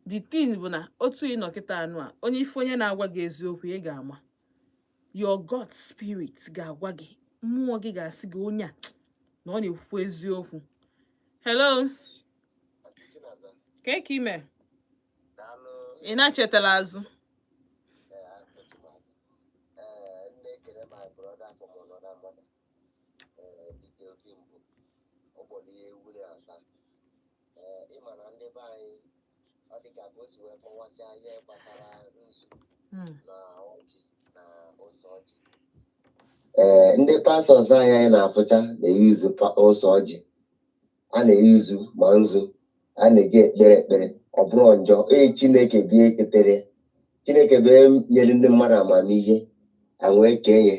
The thing bụ na otu ịnọ kịta anụ a, onye ife onye na-agwa gị eziokwu ị ga-ama. Your God spirit ga-agwa gị, mmụọ gị ga-asị gị onye a na ọ na-ekwu eziokwu. Hello. Ka ime? Ị na-chetala azụ? Ndị pastọs anyị na-afụcha na-eyuzu ose ọjị, a na-eyuzu ma nzu, a na-eji ekpere ọ bụrụ njọ Chineke bịa eketere Chineke bịa nyere ndị mmadụ amamihe wee kee ya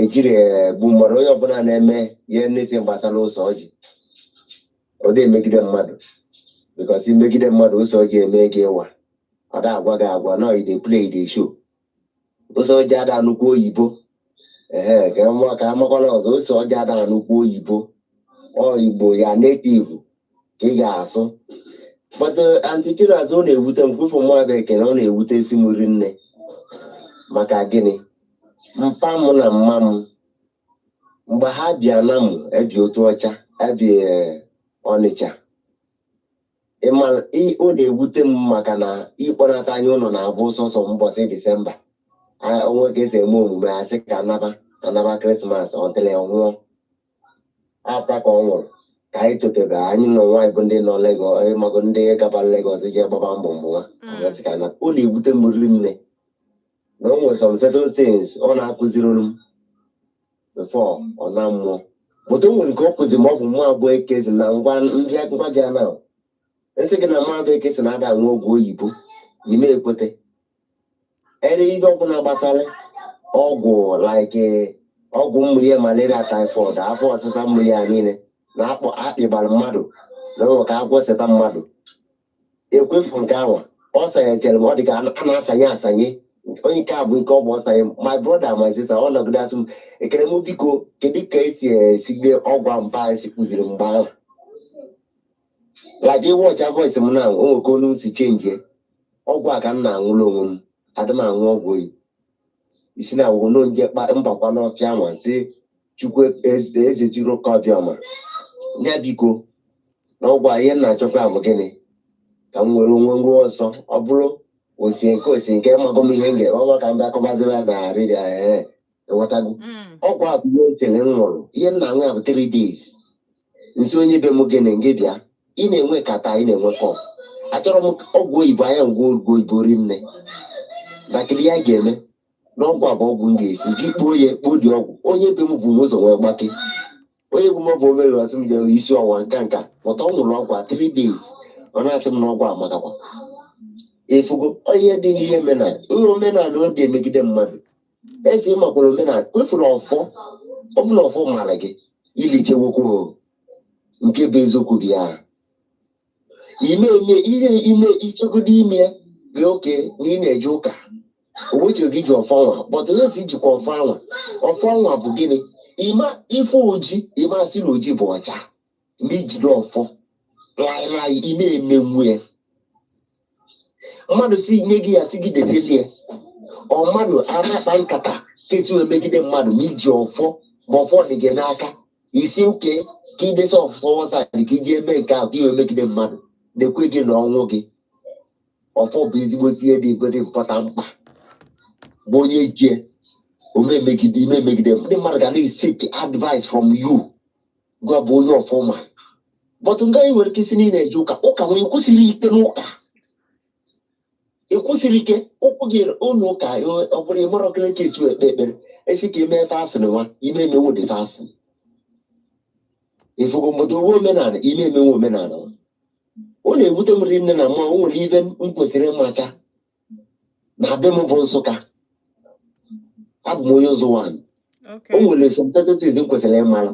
ejiri bụ mmadụ onye ọbụla na-eme ihe n'eti gbasara ose ọjị ọ dị emegide mmadụ because imegide mmadụ ose ọjị eme gị ịwa ọ da agwa gị agwa na ide play the show ose ọjị ada nnukwu oyibo ka amakwala ọzọ ose ọjị ada nnukwu oyibo ọ Igbo ya native ka ị ga-asụ but antịchiri azụ ọ na-ewute m kwụfụ mụ abịa ekene ọ na-ewute isi m ri nne maka gịnị mpa m na mma m mgbe ha bịa na m ebi otu ọcha ebi Ọnịcha ọ na-ewute m maka na ịkpọnata anya ụlọ na-abụ sọsọ mbọsị Disemba onwe ka esi eme omume ha sị ka anaba Krismas ọtịla nwụọ apụta ka ọ nwụrụ ka anyị totebe anyị nọ nwaanyị bụ ndị nọ Legọs ịmago ndị gabara Legọs ji gbaba mbọ nwa ọ na-ewute m riri nne na o nwere some certain things ọ na-akụziri m before ọ na mmụọ bụta o nwere nke ọ kụzi ma ọ bụ mụ abụọ ekezi na ngwa gị ana nsị gị na mụ abụọ ekezi na-ada nwa ọgwụ oyibo ime ekwete ere ihe ọbụla gbasara ọgwụ like ọgwụ mmụnye malaria typhoid afọ ọsịsa mmụnye ya niile na akpịbara mmadụ na ụlọ ka agwọ seta mmadụ ekwefu nke ahụ ọ sanyechere m ọ dị ka a na-asanye onye nke a bụ nke ọ bụ ọsanye my brother my sister ọ nọgide asị m ekere m biko kedu ka esi esigbe ọgwụ mba esi kụziri mgbe ahụ like ịwọcha voice m na o nweke onu si chenjie ọgwụ a ka m na-aṅụrụ onwe m adị m aṅụ ọgwụ oyi isi na awụgo n'onje mbakwa n'ọfịa nwa si chukwu eze jiri ụka ọbịama ya biko na ọgwụ a ihe na-achọkwa bụ gịnị ka m nwere onwe nruo ọsọ ọ bụrụ osi nke mago m ihe m ga-eme ka m bịa kọbaziwe ya na redio ewetago ọgwụ a bụ ihe osiri m ṅụrụ ihe m na-aṅụ ya bụ 3 days nsi onye be m gịnị ngị bịa ị na-enwe kata ị na-enwe kọf achọrọ m ọgwụ oyibo anya ngwa oyibo ri nne nakịrị ya ga-eme n'ọgwụ a bụ ọgwụ m ga-esi gị kpoo ya ekpo dị ọgwụ onye be m bụ ụzọ nwee gbake onye bụ m bụ omere ọtụ m jere isi ọwa nka pụta ọ nwụrụ ọgwụ a 3 days ọ na-asị m na ọgwụ amakakwa efugo ihe dị n'ihe omenala ihe omenala oge emegide mmadụ ezi ịmakwara omenala kwefuru ọfọ ọ bụla ọfọ mara gị iliche nwoke nke bụ eziokwu bịa ime ichegodo ime gị oke na ị na-eje ụka oweche gị ji ọfọ nwa kpọtụ esi jikwa ọfọ nwa bụ gịnị ịma ife oji ịma asị na oji bụ ọcha mgbe ijide ọfọ laịlaị ime emenwu ya mmadụ si nye gị ya si gị detelie ọ mmadụ ana-akpa nkata kesi wee megide mmadụ ma iji ọfọ ma ọfọ dị gị n'aka isi oke ka idesa ọfọ ọsadị ka iji eme nke ahụ ka iwe megide mmadụ na-ekwe gị na ọnwụ gị ọfọ bụ ezigbo ihe dị very important mkpa bụ onye jie ime megide ndị mmadụ ga na-esik advice from you gwa bụ onye ọfọma bọtụ nga anyị nwere ike isi niile eje ụka nwee kwụsịrị ike n'ụka ịkwụsịrị ike ụkwụ gị ụlọ ụka ọ bụrụ ịmara ọkere ka esi ekpe ekpere esi ka ime fasịn nwa ime emenwu dị fasịn ịfụgo mbodo owe omenala ime emenwu omenala ọ na-ewute m nne na mma o nwere ive m kwesịrị ịmacha na be m bụ Nsụka abụ m onye ụzọ nwanyị o nwere somtetiz m kwesịrị ịmara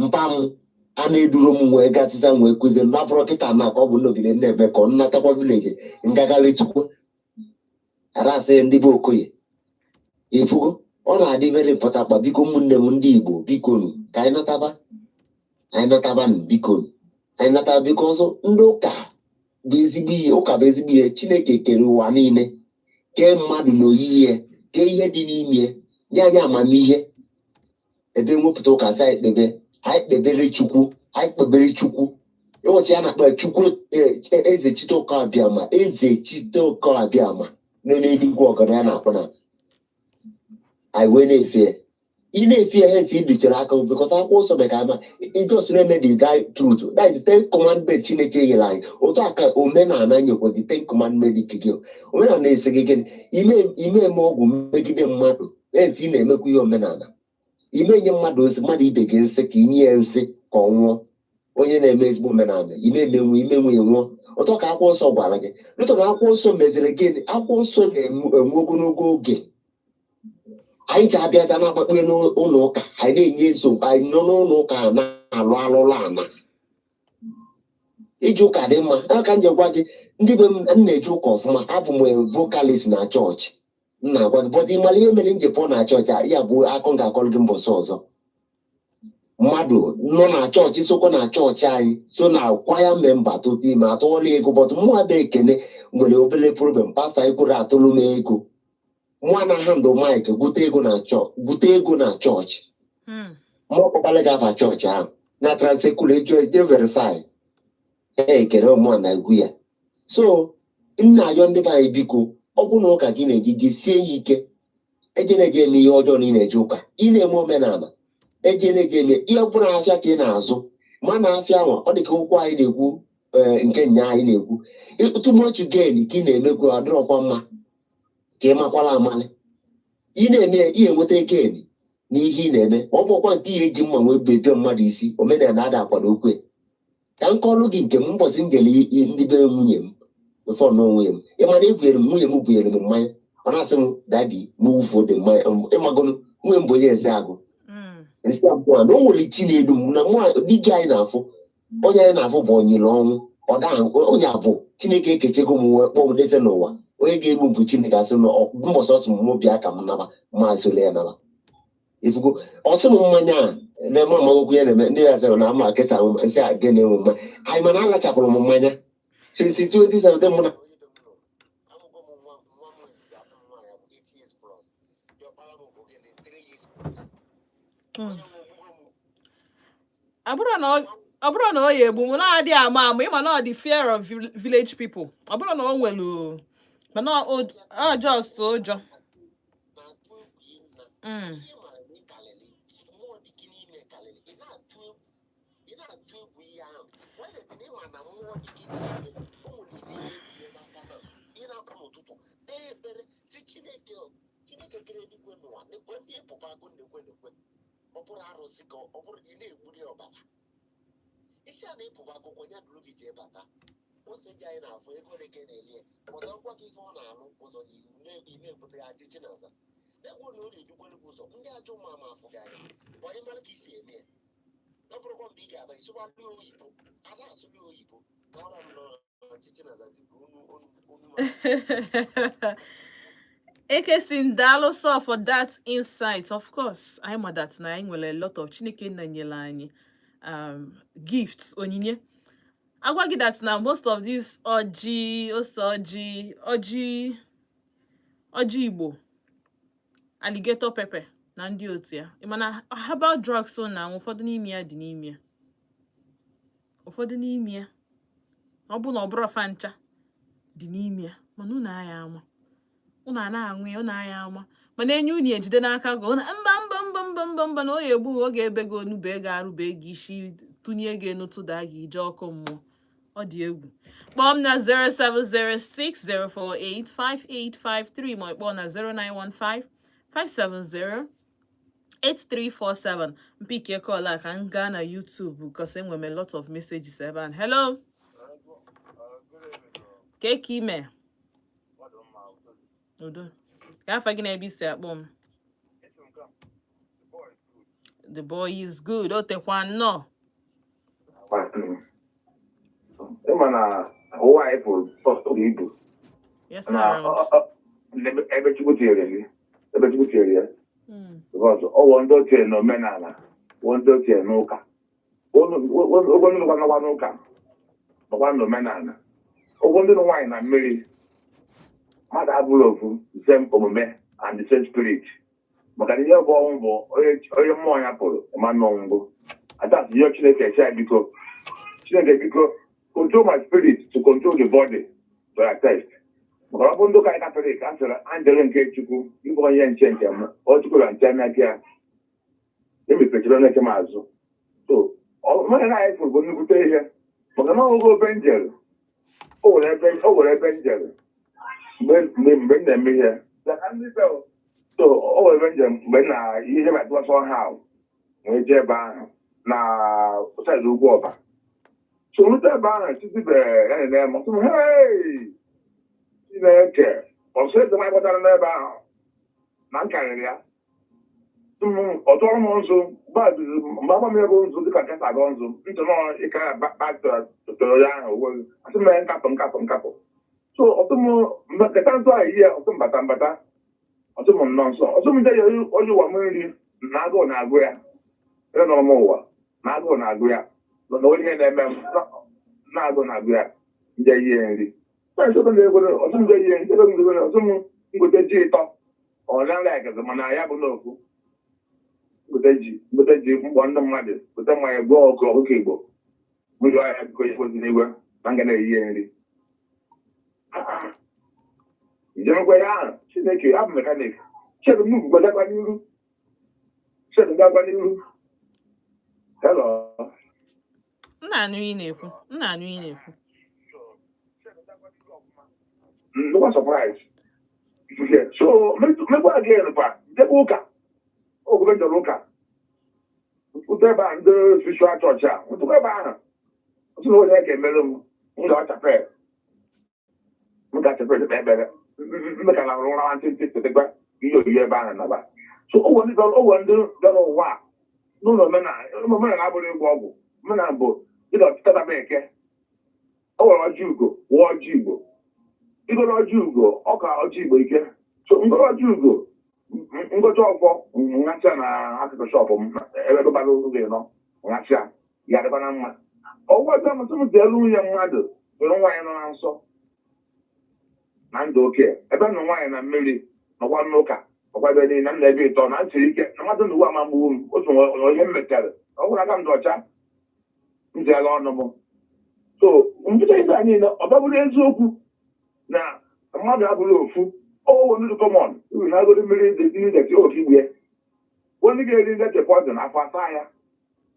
mpa m a na-eduru m nwee gasịsa nwee kụzie napụrụ kịta na ka ọ bụ n'ogige na-eme ka ọ natakwa vileji ngagharị chukwu arasị ndị be Okoye efugo ọ na-adị very important kpa biko ụmụnne m ndị Igbo bikonu ka anyị nataba bikonu anyị nataba biko ọzọ ndị ụka bụ ezigbo ihe ụka bụ ezigbo ihe Chineke kere ụwa niile kee mmadụ na oyiyi kee ihe dị n'ime nye anyị amamihe ebe nwepụta ụka si anyị kpebere Chukwu ụbọchị a na-akpa Chukwu eze Chiteoke Abịama nọ n'eluigwe ọgọdọ ya na-akpọ na anyị wee na-efe ị na-efe ya ntị idichara aka bikọta akwụkwọ nsọ meka ama ijos na-eme the right truth that is the 10 commandment Chineke nyere anyị otu aka omenala nyekwa the 10 commandment gị omenala na-esi gị gịnị ime eme ọgwụ megide mmadụ ntị ị na-emekwa ihe omenala ime nye mmadụ ozi mmadụ ibe gị nsị ka inye ya nsị ka ọ nwụọ onye na-eme ezigbo omenala imenwe nwụọ ụtọ ka akwụkwọ nsọ gwara gị lụtọ na akwụkwọ nsọ meziri gịnị akwụkwọ nsọ na-enwe ogologo oge anyị ji abịaja na-akpakpe n'ụlọ ụka anyị na-enye nsogbu anyị nọ n'ụlọ ụka na-alụ alụlụ ana iji ụka dị mma aka m ji gwa gị ndị be m na-eji ụka ọfụma abụ m vokalist na chọọchị na-agwa gị bọdụ ịmara ihe mere nje pụọ na chọọchị ya bụ akọ ga-akọrọ gị mbọsị ọzọ mmadụ nọ na chọọchị sokwa na chọọchị anyị so na kwaya memba tụta ime atụọla ego bọtụ mụnwa dị ekene nwere obere problem pastọ anyị kwere atụrụ m ego nwa na handụ maịk gwute ego na chọọchị ma ọ kpọkpala gafa chọọchị ahụ na transekulu eje verifai ekele ọmụa na egwu ya so nna ayọ ndị be anyị biko ọ bụ na ụka gị na-eji jisie ya ike eje na-eje eme ihe ọjọọ na ị na-eje ụka ị na-eme omenala eje na-eje eme ihe ọ bụla afịa ka ị na-azụ ma na afịa nwa ọ dị ka ụkwụ anyị na-ekwu nke nya anyị na-ekwu tụmọchụ gen ka ị na-emekwu adịrọkwa mma ka ị makwala amalị ị na-eme ihe enweta gen na ihe ị na-eme ọ bụkwa nke ihe ji mma wee bebe mmadụ isi omenala ada akwado okwe ka m kọọlụ gị nke m ụbọchị m jere ndị be nwunye m ụfọ n'onwe m ịmana ebunyere m nwunye m bunyere m mmanya ọ na-asị m dadi m wụfuo dị mmanya ịmagonu nwunye m bụ onye eze agụ nsị abụọ na o nwere chi na-edu m na dike anyị na-afụ onye anyị na-afụ bụ onyere ọnwụ onye abụ Chineke ekechego m wee kpọọ m dese n'ụwa onye ga-egbu mbụ Chineke asị na mbọsị ọsị m bịa ka m naba maazị ya naba ifugo ọsị m mmanya a na-eme amagokwu ya na-eme ndị ya zara na ama kesa nsị a gị na-enwe mmanya anyị mana alachapụrụ m mmanya since 2017 mụ na ọ bụrụ na ọ ya egbu m na-adị ama ịma na ọ dị fear of village people ọ bụrụ na o nwere mana ọ just ụjọ ọ bụrụ arụsị ka ọ bụrụ ị na-egburi ọbara isi a na-epụba akwụkwọ ya dụrụ gị jee bata ose gị anyị na-afụ ego ole ka na-elie ọzọ ọkwa gị ife ọ na-alụ ụzọ na-ebute ya adịchi n'aza na-egwu na ụlọ edukwere gị ụzọ ndị ajọ ụmụ ama afụ gị anya ma onye mara ka isi eme ya ọ bụrụkwa mgbe ị ga-aba isụgbalị oyibo a na-asụli oyibo ka ọra m n'ọchịchị n'aza dịka onu Ekesin daalụ sọ for that insight. Of course, I'm at that na anyị nwere a lot of Chineke na-enyere anyị gifts onyinye. Agwa gị that na most of these ọjị Igbo, alligator pepper na ndị otu ya. Ị mana herbal drugs so na ụfọdụ n'ime ya dị n'ime ya. Ụfọdụ n'ime ya ọ bụ na ọ bụrụ fa ncha dị n'ime ya mana unu aya ama. Unu na-aṅụ ya unu aya ama mana enye unu ejide n'aka gị mba na oyi egbu oge ebe gị onube ga-arụbe gị isi tụnye gị enu tụda gị ije ọkụ mmụọ ọ dị egwu kpọọ m na 07060485853 ma kpọọ na 09155708347 mpike kọla ka m gaa na YouTube because enwere m a lot of messages ebe a. Hello keke ime udo ka afa gị na-ebe isi akpọ m the boy is good o tekwa nnọọ ịma na ụwa anyị bụ ọtụtụ ibu ebe Chukwu tinyere ya ọwụ ndị ochie na omenala wụ ndị ochie n'ụka ụgwọ ndị nọkwa n'ụka nọkwa n'omenala ụgwọ ndị nwaanyị na mmiri mmadụ abụrụ ofu the same omume and the same spirit maka na ihe bụ ọnwụ bụ onye mmụọ ya pụrụ ịmanụ ọnwụgbo atasị ihe Chineke sia biko Chineke biko control my spirit to control the body to attest maka ọ bụ ndị ụka anyị Katọlik a sịrị angel nke Chukwu ịbụ onye nche m ọ chukwura nche n'aka ya emepechara n'eke m azụ so mmadụ na anyị fụrụ bụ nnukwute ihe maka na ọgụgụ obe njel o were ebe njel mgbe m na-eme ihe so o were ebe njem mgbe na ihe batụwasọ ha wee jee ebe ahụ na ụsaịdị ugwu ọba so rute ebe ahụ chizibere ya na-eme ọtụm hei Chineke ọsọ eze nwaanyị kpọtara n'ebe ahụ na nkarịrị ya ọtụọ m nzu mgbe agba m ego nzu dịka nkata agọ nzu ntụ nọ ịkara batụrụ ya ahụ asị m nkapụ so ọtụm nketa ntụ ahụ ihe ọtụm mbata ọtụm nnọọ nsọ ọtụm ndị ya onye ụwa m nri na agụụ na-agụ ya nọ n'ụwa na-agụ na-agụ ya na onye ihe na-eme m na-agụ na-agụ ya nje ihe nri ọtụ nje ihe nri ọtụ m ngote ji ịtọ ọrịa ekezi mana ya bụ n'okwu ngote ji mkpọ ndị mmadụ gote mmanya gụọ ọkụkọ Igbo mmiri ọhịa biko ekpozi n'igwe na nga na-eyi ihe nri njemekwa ya ahụ Chineke abụ mekanik chedu m gagwa n'iru hello nna anụ ị na-ekwu no surprise so mekwa again kwa ndekwa ụka ogobe njọrọ ụka ụtọ ebe a ndị spiritual church a ụtọ ebe ahụ otu na onye ga-emere m ga-achapel dịka ekpere mmeka na hụrụ ụra ntị tetekwa ihe oyiyi ebe ahụ naba so owe ndị bịara ụwa a n'ụlọ omenala abụrụ ịgwọ ọgwụ omenala bụ dịka ọtịta daba eke o nwere ọjị ugo wụọ ọjị Igbo igoro ọjị ugo ọka ọjị Igbo ike so ngoro ọjị ugo ngocha ọfọ nhacha na akụkụ shọpụ m ebe bara ụzọ ịnọ nhacha ya dịba na mma ọgwụ ọjọọ mụtụ m dị elu nwunye mmadụ nwere nwaanyị nọ na nsọ na ndụ oke ebe nọ nwaanyị na mmiri nọkwa n'ụka ọkwa ebe niile na ebe ịtọ na ntị ike na mmadụ na uwe ama mgbuwu m otu onye m metere ọ gwụrụ aka m dị ọcha m ji ala ọnụ m so mpụta ibe anyị niile ọ babụrụ eziokwu na mmadụ abụrụ ofu owo ndị kọmọn uru na agodi mmiri deti oke igwe onye ga-eri ndete pọzin afọ asa ya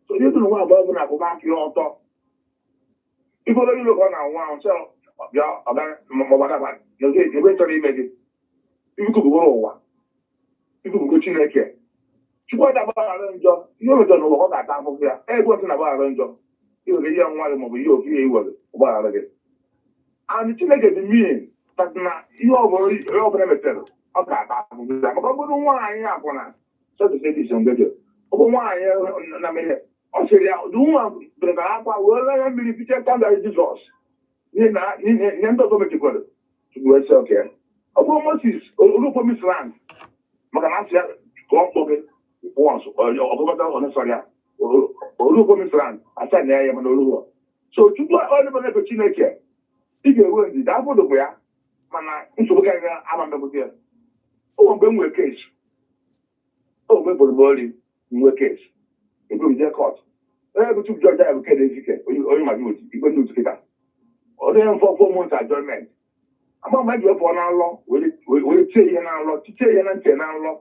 so ihe tụrụ nwa abụọ bụ na akụba aka ọtọ igoro ilo ka ọ na-anwụ ahụ sọ bịa ọgbadaba ebe chọrọ ime gị ikukugboro ụwa ikukugo Chineke chukwu agbagharị njọ ihe omedo n'ụwa ọ ga-ata afụfụ ya ebe otu na-agbaghara njọ iwere ihe nwa gị maọbụ ihe ofu ihe iwere ụgbaghara gị and Chineke dị mmiri na ihe ọbụla metere ọ ga-ata afụfụ ya maka ọ bụrụ nwaanyị akwụna ọ bụ nwaanyị na mere ọ sịrị ya ụdị nwa beretara akwa wee lee mmiri piche kandal Jizọs ihe ndị ọzọ mechekwara chukwu esi oke ọ bụrụ Moses olupromis land maka na asị ya ka ọ kpọ gị ọgụgọta ọnụsọrọ ya olupromis land asaa na ya mana olugo so chukwu onye bụ efe Chineke ị ga-ewe ndidi afọdụkwa ya mana nsogbu karịrị ama mmepụta ya ụmụ mgbe m nwee kesi ụmụ mgbe bụrụ m ori nwee kesi eburu m jee kọt onye bụ tupu jọja ya bụ kede ezike onye mmadụ otu igwe ndị otu kịta ọ dịghị mfọ 4 months adjournment ama mgbe eji wepụ na nlọ were tie ihe na nlọ tichie ihe na ntị na nlọ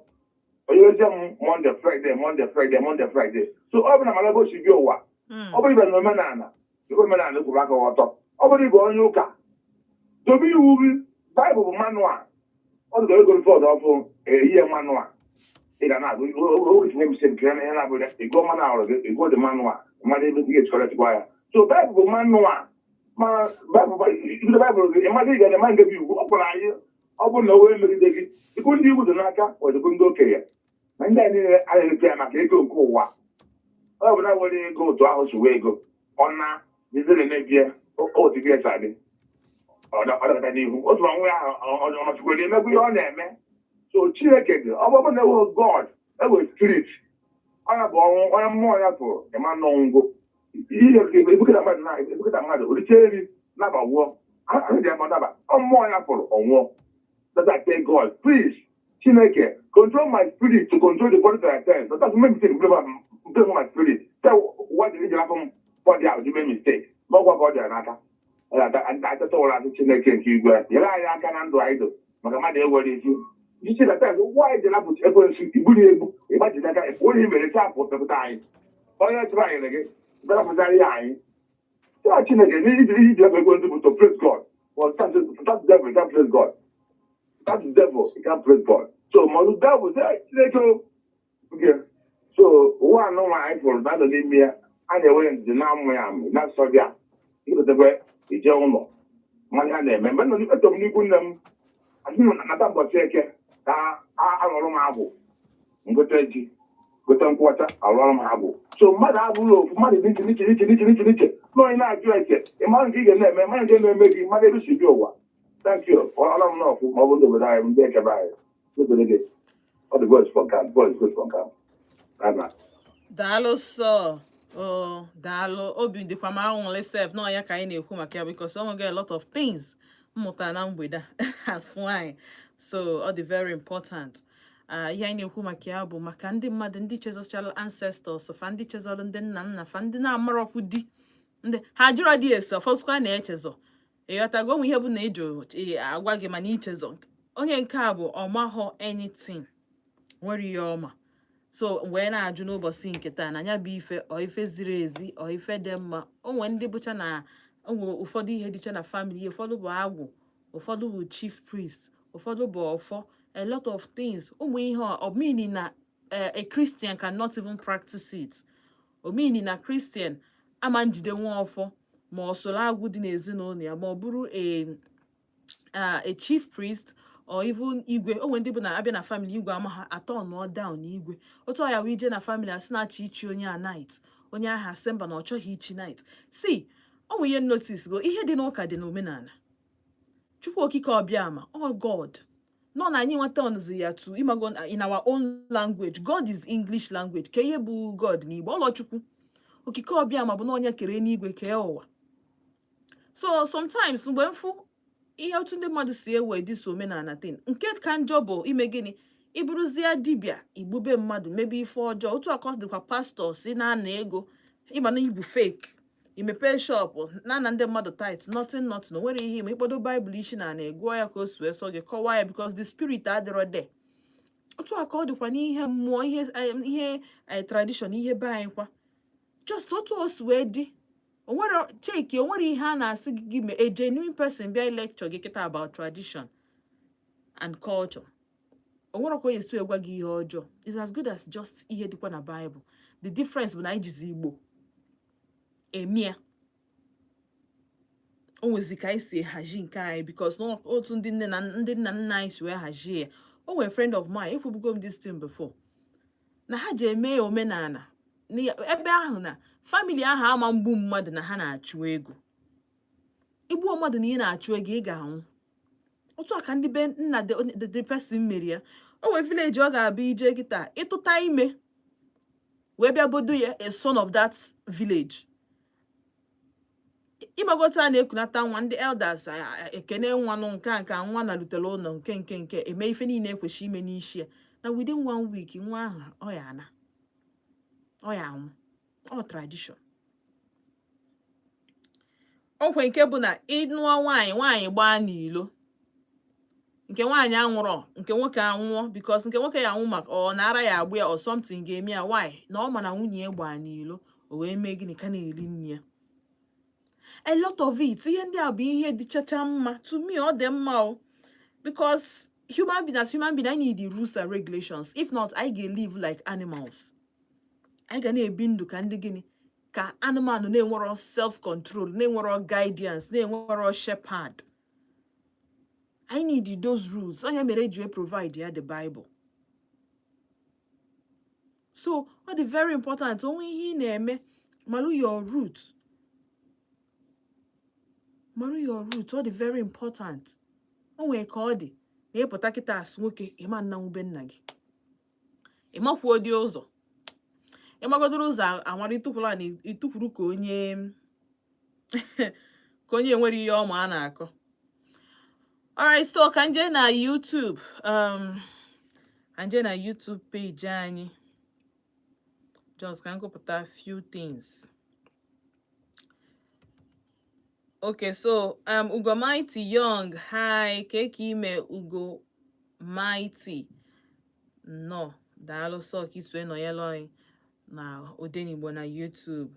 onye ozie m Monday Friday so ọ bụ na mara ebe o si bịa ụwa ọ bụrụ ibe na omenala kwuru aka ọtọ ọ bụrụ ibe onye ụka dobe iwu gị Baịbụl bụ manual ọ dịka ego fọdụ ọfụ ihe manual ị ga na-agụ oge mse nke ihe na-abụrụ ego manual gị ego dị manual mmadụ ebe gị ga-echikọrọchikwa ya so Baịbụl bụ manual ma Baịbụl gị mmadụ ị ga-eme ngebi iwu ọ gwara anyị ọ bụrụ na o wee megide gị ikwu ndị iwu dị n'aka wedịkwu ndị okenye na ndị a niile anaghị ya maka ego nke ụwa ọ bụ na nwere ego otu ahụ sowe ego ọ na jizere mebie otu gị esa gị ọdọkọta n'ihu otu nwa ahụ ọmachụkwere emegbu ihe ọ na-eme so Chineke dị ọ bụrụ na ewe God ewe spirit onye bụ ọnwụ onye mmụọ ya tụrụ ịma n'ọnwụgo ihe ebukata mmadụ oriche nri nabawụọ ahụdị amadaba mmụọ ya tụrụ ọnwụọ that I tell God please Chineke control my spirit to control the body that I tell that doesn't make me blame my spirit tell what did you happen body ahụ ji mee mistake n'ọgwa ka ọ dịara n'aka atata ụra asị Chineke nke igwe nyere anyị aka na ndụ anyị do maka mmadụ ewere isi isi na taa nwaanyị ji lapụta ekwensu igburi egbu ịgbajide aka onye mere chapụ pepụta anyị onye chụrụ anyị gị bịarapụtara ya anyị taa Chineke n'iji ji ebe ekwensu bụ to praise God or that devil can praise God that devil can praise God so ma ọdụ devil Chineke oge so ụwa anụ nwaanyị pụrụ na ndụ n'ime ya a na-enwe ndidi na-amụ ya amụ na nsọ bịa ịgotekwe ije ụlọ mmanya ha na-eme mgbe nọ eto m n'ikwu nne m asị m nata mbọchị eke ka alụrụ m agwụ ngote ji gote nkwọcha alụrụ m agwụ so mmadụ abụrụ ofu mmadụ n'iche na onye na-ajụ eke ịmara nke ị ga na-eme mmanya nke na-eme gị mmadụ ebe si bịa ụwa thank you ọla m n'ọfụ ma ọ bụ ndị obodo anyị ndị ekebe anyị n'obodo gị ọ dị boys from camp Daalụ sọ. Oh, daalụ. Obi dịkwa m anwụrị sef na ya ka anyị na-ekwu maka ya because ọ nwere a lot of things mmụta na mgbede as nwanyị. So ọ dị very important. Ihe anyị na-ekwu maka ya bụ maka ndị mmadụ ndị chezọchara ancestors fa ndị chezọrọ ndị nna nna fa ndị na-amarọkwu di ndị ha jụrụ dị ese ọfọsụkwa na-echezọ ịghọtago onwe ihe bụ na ịjụ agwa gị mana ichezọ onye nke a bụ ọmahọ anything nwere ihe ọma so wee na-ajụ n'ụbọchị nke taa na ya bụ ife ọ ife ziri ezi ọ ife dị mma o nwere ndị bụcha na onwe ụfọdụ ihe dịcha na family ụfọdụ bụ agwụ ụfọdụ bụ chief priest ụfọdụ bụ ọfọ a lot of things ụmụ ihe ọ meaning na a Christian cannot even practice it o meaning na Christian ama njide nwa ọfọ ma ọ soro agwụ dị n'ezinụlọ ya ma ọ bụrụ a chief priest or even igwe o nwere ndị bụ na abịa na family igwe ama ha atọ nọ down igwe otu ọ ya wee ije na family asị na-achọ ichi onye a night onye ahụ asị mba na ọ chọghị ichi night si ọ nwere ihe notice go ihe dị n'ụka dị n'omenala Chukwu okike ọbịa ma oh God nọ na anyị nweta ọnụzi ya tu imago in our own language God is English language ka ihe bụ God n'Igbo ọlọchukwu okike ọbịa ma bụ na onye kere n'igwe kee ụwa so sometimes mgbe mfu ihe otu ndị mmadụ si ewe dịso omenala tin nke ka njọ bụ ime gịnị ịbụrụzie dibịa igbube mmadụ mebe ife ọjọọ otu akọ dịkwa pastọ si na-ana ego ịma na ibu fake imepe shop na ndị mmadụ tit nothing o nwere ihe ime ikpodo baịbụl isi na na-egụọ ya ka o si wee sọ gị kọwaa ya because the spirit adịrọ there otu aka ọ dịkwa n'ihe mmụọ ihe tradition ihe be anyị kwa just otu o si wee dị onwere cheki onwere ihe a na-asị gị mee a genuine person bịa lecture gị kịta about tradition and culture onwere ka o yesi egwa gị ihe ọjọọ is as good as just ihe dịkwa na Bible the difference bụ na anyị jizi Igbo emia o nwezi ka anyị si ehazi nke anyị because otu ndị nna nna anyị si wee hazie ya o nwere friend of mine ekwubugo m this thing before na ha ji eme omenala ebe ahụ na family ahụ ama mgbu mmadụ na ha na-achụ ego igbuo mmadụ na ị na-achụ ego ị ga-anwụ otu aka ndị be nna the person mere ya o nwere village ọ ga-abịa ije kịta ịtụta ime wee bịa bodo ya a son of that village ịgbagota na-ekunata nwa ndị elders ekene nwanụ nke nwa na lutere ụlọ nke eme ife niile ekwesị ime n'isi ya na within 1 week nwa ahụ ọ ya anwụ ọ tradition okwe nke bụ na ịnụọ nwaanyị gbaa n'ilo nke nwaanyị anwụrọ nke nwoke anwụọ because nke nwoke ya anwụ maka ọ na-ara ya agbụ ya or something ga-eme ya why na ọ ma na nwunye ya gbaa n'ilo o wee mee gịnị ka na-eri nne ya a lot of it ihe ndị a bụ ihe dịchacha mma to me ọ dị mma o because human being I need the rules and regulations if not I ga-live like animals anyị ga na-ebi ndụ ka ndị gịnị ka anụmanụ na-enwero self control na-enwero guidance na-enwero shepherd I need those rules onye mere eji provide ya the Bible so ọ dị very important onwe ihe ị na-eme marụ your root ọ dị very important o nwere ka ọ dị na ịpụta kịta asụ nwoke ịma nna nwube nna gị ịmakwuo dị ụzọ ịmagodoro ụzọ anwara ịtụkwuru ka onye nwere ihe ọma a na-akọ alright so ka nje na YouTube YouTube page anyị just ka nkọpụta few things okay so Ugo Mighty Young hi keke ime Ugo Mighty no daalụ sọ ka isue nọ ya lọị na Odenigbo na YouTube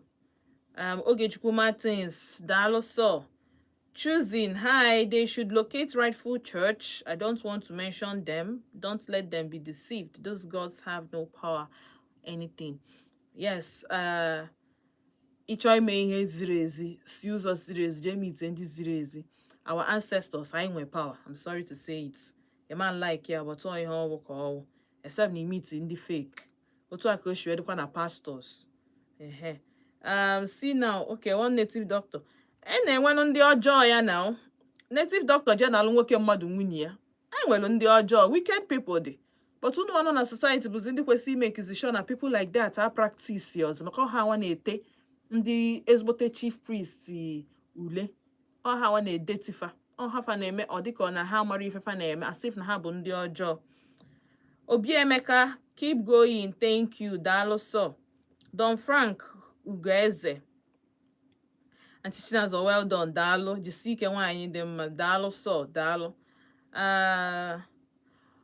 Ogechukwu Martins daalụ sọ choosing hi they should locate rightful church I don't want to mention them don't let them be deceived those gods have no power anything yes ịchọ ime ihe ziri ezi si ụzọ ziri ezi jee meet ndị ziri ezi our ancestors anyị nwe power I'm sorry to say it a man like ya but ọ ihe ọwụ ka ọwụ except na meet ndị fake otu aka o shiwe dịkwa na pastors see now okay one native doctor na-enwelu ndị ọjọọ ya na native doctor je na-alụ nwoke mmadụ nwunye ya nwere ndị ọjọọ wicked people dị but unu ọnụ na society bụzi ndị kwesịrị ime sure na people like that are practice yours maka ọha nwa na-ete ndị ezigbote chief priest ule ọha nwa na-edetifa ọhafa na-eme ọ dịka ọ na ha mara ifefa na-eme as if na ha bụ ndị ọjọọ. Obiemeka, keep going, thank you, daalụ sọ. Don Frank Ugoeze, Aunty Chinazo, well done, daalụ. Jisike nwaanyị dị mma, daalụ sọ, daalụ.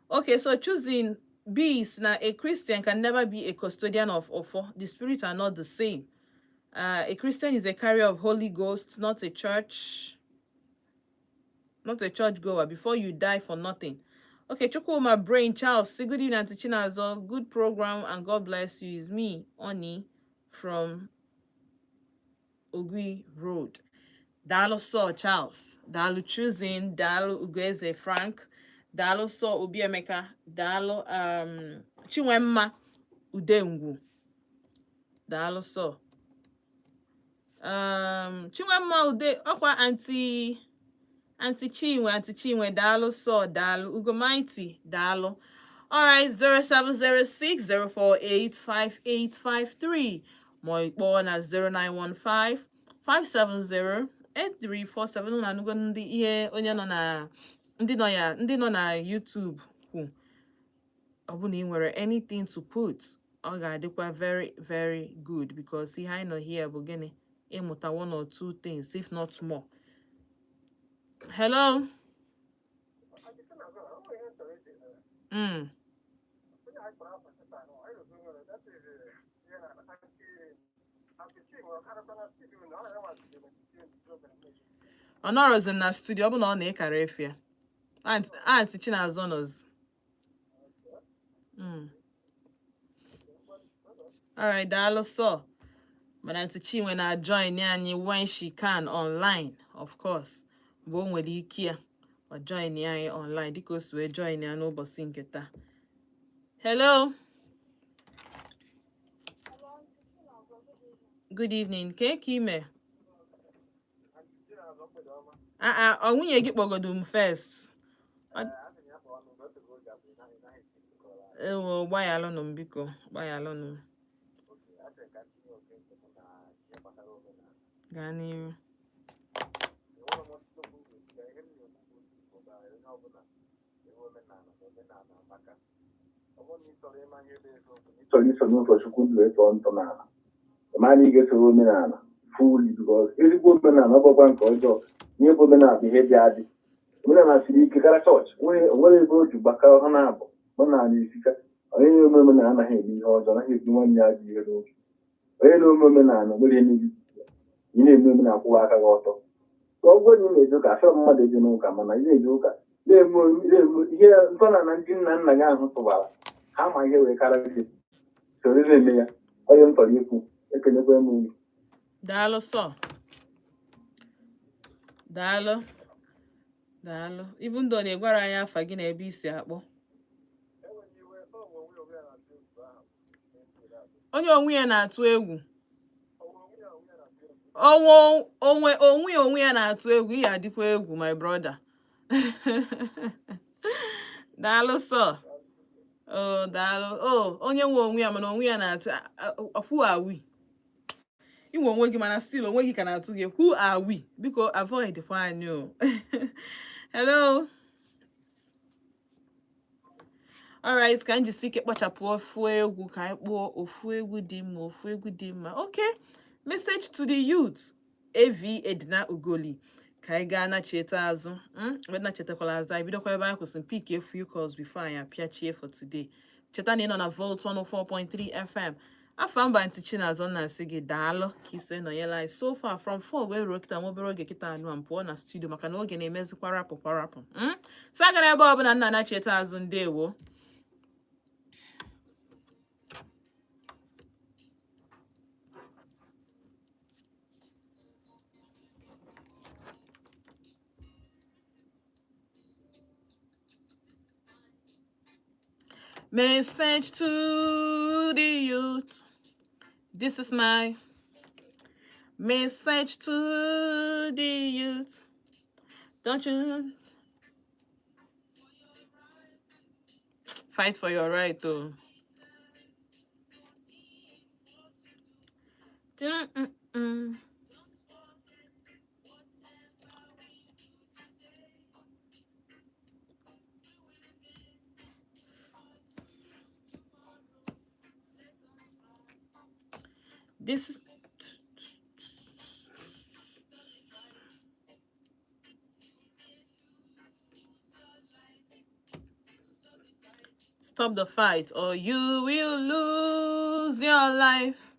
Okay, so choosing B's now, a Christian can never be a custodian of Ofo. The spirits are not the same. A Christian is a carrier of Holy Ghost, not a church goer. Before you die for nothing. Okay, Choko, my brain, Charles. Say good evening, Aunty Chinazo. Good program, and God bless you. It's me, Anyi, from Ogui Road. Dalo so Charles. Dalo choosing. Dalo Ugweze Frank. Dalo so Obiemeka. Dalo Chinwemma Udengu. Dalo so. Chinwemma Ude. Okwa Aunty Chinwe, dalo so, dalo, Ugo Mighty, dalo. All right, 0706-048-5853. My phone at 0915-570-8347. Una nugo ndi ihe onye nọ na ndị nọ na YouTube kwu. Ọ bụ na ị nwere anything to put, ọ ga-adịkwa very, very good because ihe anyị nọ here bụ gịnị ịmụta one or two things, if not more. Hello. Honoros in the studio, but on ekara efia. Aunty Chinazo knows. All right, dalo so. But Aunty Chi when I join Anyi when she can online, of course. Bo nwere ike ya or join ya online because we join ya n'ụbọchị nke taa. Hello. Good evening. Ke ime? Ọ nwunye gị kpọgodo m first. Ewo gbanyalụnụ m biko, gbanyalụnụ m. Gaa n'ihu. So you so for school to it on Tonana. The man gets a woman fully because every woman and other one called near women are behavior. When I see you can touch, when you go to Bacau Hanabo, when I see any woman and I hate me or don't hate 1 year old. Very low women and willing you need women who are water. So when you may look at some mother, you know, come and I didn't look at. They here, Tona and Jim and Nagan for how my hair will carry it. So this is me. I am for you. I can never move. Dalo so. Dalo. Even though they gwara ya afa gị na ebe isi akpọ. Onye onwe ya na-atụ egwu. Onwe ya na-atụ egwu, ihe adịkwa egwu, my brother. Daalụ sọ. Oh, daalụ. Oh, onye nwe onwe ya mana onwe ya na-atụ who are we? Inwe onwe gị mana still onwe gị ka na-atụ gị. Who are we? Biko avoid kwa anyị. Hello. All right, ka nji sike kpachapụ ofu egwu ka anyị kpụọ ofu egwu dị mma. Okay. Message to the youth. AV Edna Ugoli. Ka anyị gaa na cheta azụ. Na chetakwala azụ. Anyị bidokwa ebe anyị kwụsị pick a few calls before anyị apịachie for today. Cheta na ị nọ na Volt 104.3 FM. Afa mba Aunty Chinazo na-asị gị daalụ ka ise nọnyela anyị so far from 4 wee ruo kịta obere oge kịta anụ m pụọ na studio maka na oge na-emezikwa rapụ. So agara ebe ọbụla nna na cheta azụ ndewo. Message to the youth. This is my message to the youth. Don't you Fight for your right, though. This is... Stop the fight or you will lose your life.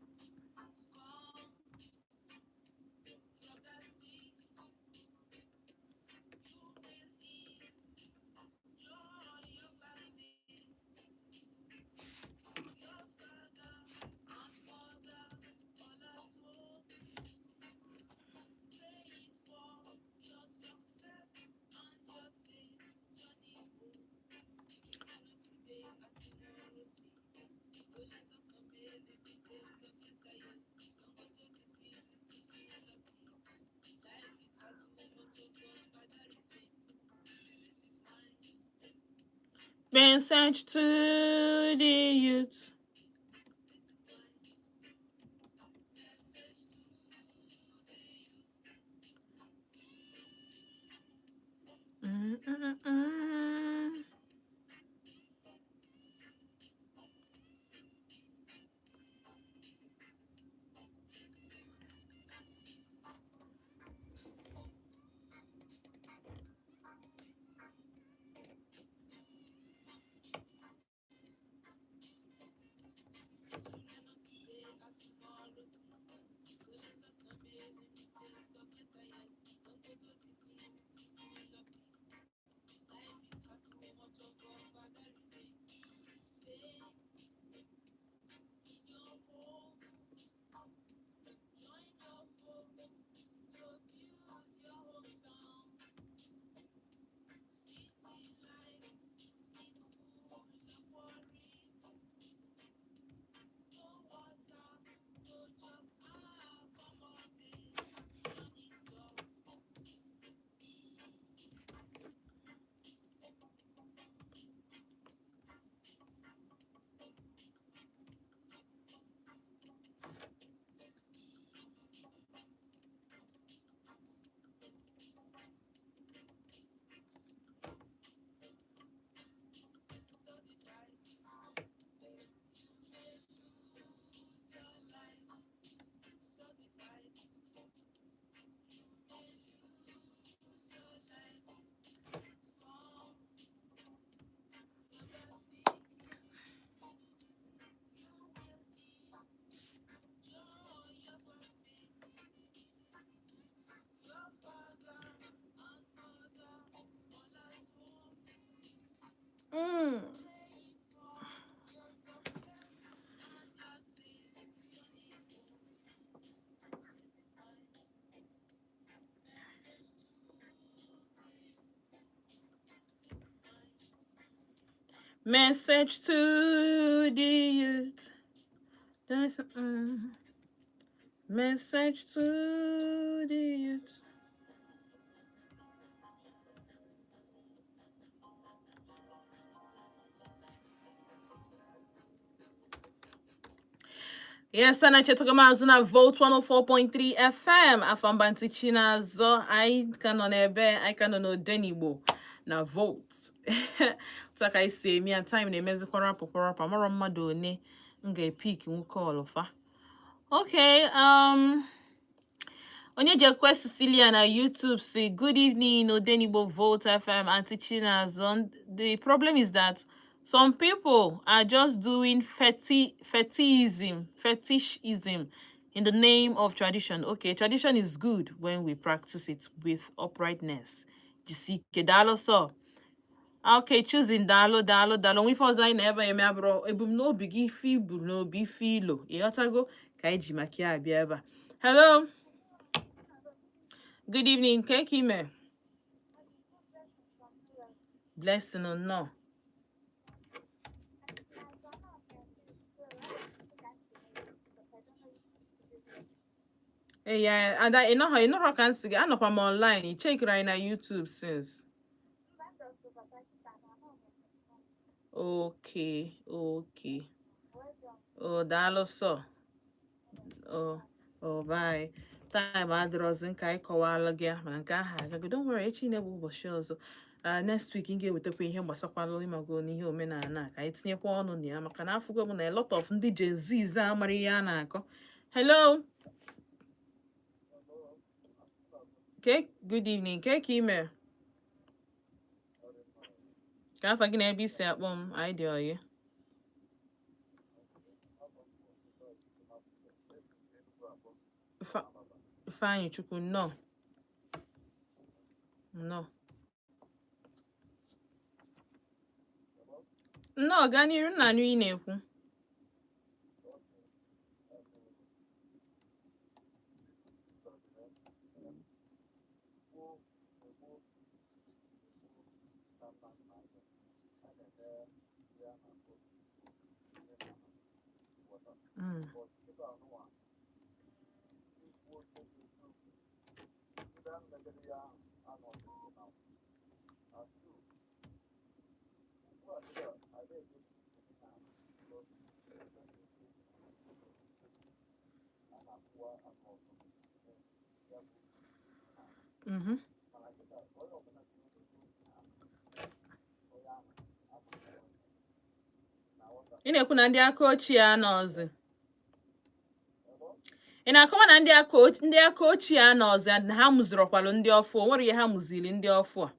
Message to the youth. Message to the youth. Message to the youth. Yes, and I chet na Vote 104.3 FM. Afambanti China zo I canon ebe I canon ODENIGBO na Vote. Taka I say me and time ne mezikwara popora mara mmadu one nga pick nwoke olofa. Okay, onye Jekwe Cecilia na YouTube say good evening ODENIGBO Vote FM Auntie China zone. The problem is that some people are just doing fetishism in the name of tradition. Okay, tradition is good when we practice it with uprightness. Jisike dalo so. Okay, choosing dalo. We for zain ebe eme abro ebum no bigi fibu no bi filo. Iyotago kaiji makia bieba. Hello. Good evening, Kekime. Blessing or no. Hey, yeah, and I you know how can see. I know I'm online. You check right now YouTube since. Okay. Oh, daalụ sọ. Oh, bye. Time adịrọzi nka anyị kọwala gị mana nke ahụ agago. Don't worry, echi na-egbu ụbọchị ọzọ. Next week m ga-ewetakwa ihe gbasakwala ịmago n'ihe omenala ka anyị tinyekwa ọnụ na ya maka na afụgo m na a lot of ndị Gen Zs amara ihe a na-akọ. Hello. Okay, good evening. Ka ime? Ka afa gị na ebe isi akpọ m, anyị dị oyi. Ifeanyị Chukwu, nnọọ. Nnọọ, gaa n'ihu, nna anụ ị na-ekwu. Ị na-ekwu na ndị aka ochie anọzi. Ị na-akọwa na ndị aka ochie anọzi na ha mụzirọkwalụ ndị ọfụ, o nwere ihe ha mụziri ndị ọfụ a.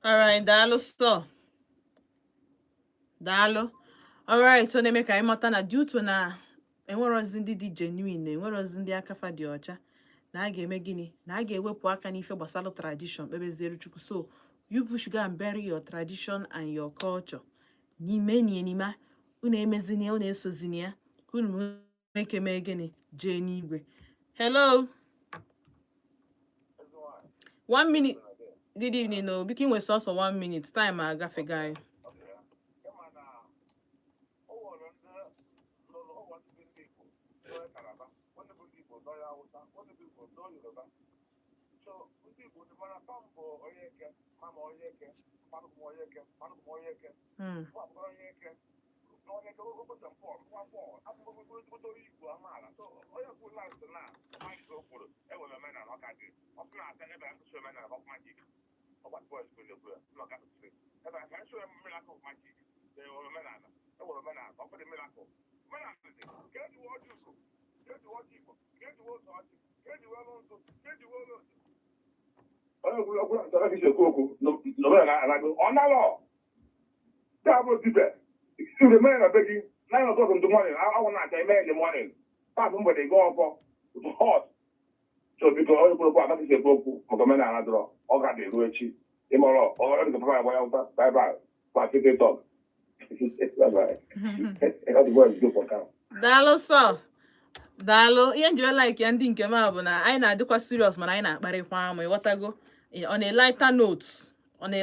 All right, daalụ sọ. Daalụ. All right, so na-eme ka anyị mata na due to na enwerozi ndị dị genuine, enwerozi ndị akafa dị ọcha, na a ga-eme gịnị? Na a ga-ewepụ aka n'ife gbasara tradition kpebeziere Chukwu. So you should go and bury your tradition and your culture. N'ime unu emezini, unu esozini ya, unu nweke mee gịnị? Jee n'igwe. Hello. 1 minute. Good evening. No, biko inwe sọsọ 1 minute. Time agafe guy. So because all the people are not going to come and draw, all got the ruchi, immoral, all the papa, bye bye, but they talk. Bye bye. That's what you do for count. Daalụ sọ. Daalụ. Ihe njiwe like ya ndị nke m bụ na anyị na-adịkwa serious mana anyị na-akparịkwa amụ, ịghọtago? On a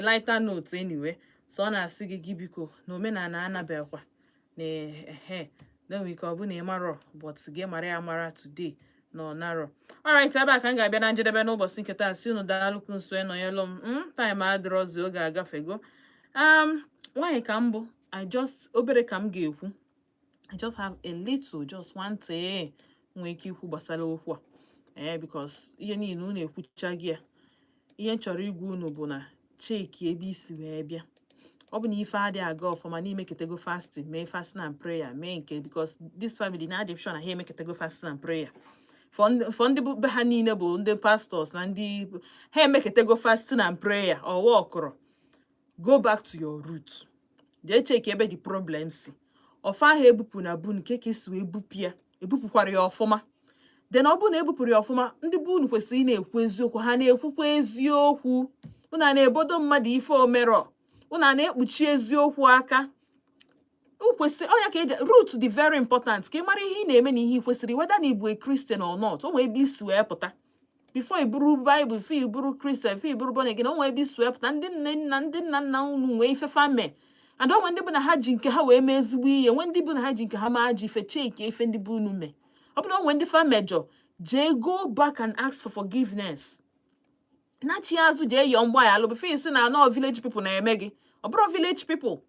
lighter note anyway. So ọ na-asị gị biko na omenala anabekwa na then we ka ọ bụ na ịmarọ but gị mara ya mara today no narrow. All right, ebe a ka m ga-abịa na njedebe n'ụbọchị nke taa. Si unu daalụkwu nso nọnyelụ m. Time adịrọzi, oge agafego. Nwaanyị ka m bụ, obere ka m ga-ekwu. I just have a little, just one thing nweke ikwu gbasara okwu a because ihe niile unu ekwucha gị ihe nchọrọ igwu unu bụ na cheki ebe isi wee bịa. Ọ bụ na ife adịghị aga ọfụma n'imeketego fasting, mee fasting and prayer, mee nke because this family na-adị sure na ha emeketego fasting and prayer. For ndị be ha niile bụ ndị pastors na ndị ha emeketego fasting and prayer ọwa ọkụrụ. Go back to your root. Jee cheki ebe the problem si. Ọfa ahụ ebupụ na bu nke ka esi wee bupụ ya, ebupụkwara ya ọfụma. Then ọ bụ na ebupụrụ ya ọfụma, ndị bụ unu kwesịrị na-ekwu eziokwu, ha na-ekwukwa eziokwu. Unu na-ebodo mmadụ ife omero, unu na-ekpuchi eziokwu aka. Kwesịrị ọnya ka eji root dị very important ka ị mara ihe ị na-eme na ihe ị kwesịrị, whether na ịbụ a Christian or not. O nwee ebe isi wee pụta. Before iburu Bible, before iburu Christian, before iburu born again, o nwee ebe isi wee pụta. Ndị nna nna unu nwee ife fame. And ọ nwee ndị bụ na ha ji nke ha wee mee ezigbo ihe, nwee ndị bụ na ha ji nke ha maa ji ife cheki ife ndị bụ unu mee. Ọ bụ na o nwee ndị fa mejọ, jee go back and ask for forgiveness. Nachi azụ jee yọọ mgbaghara before isi na anọ village people na-eme gị. Ọ bụrụ village people.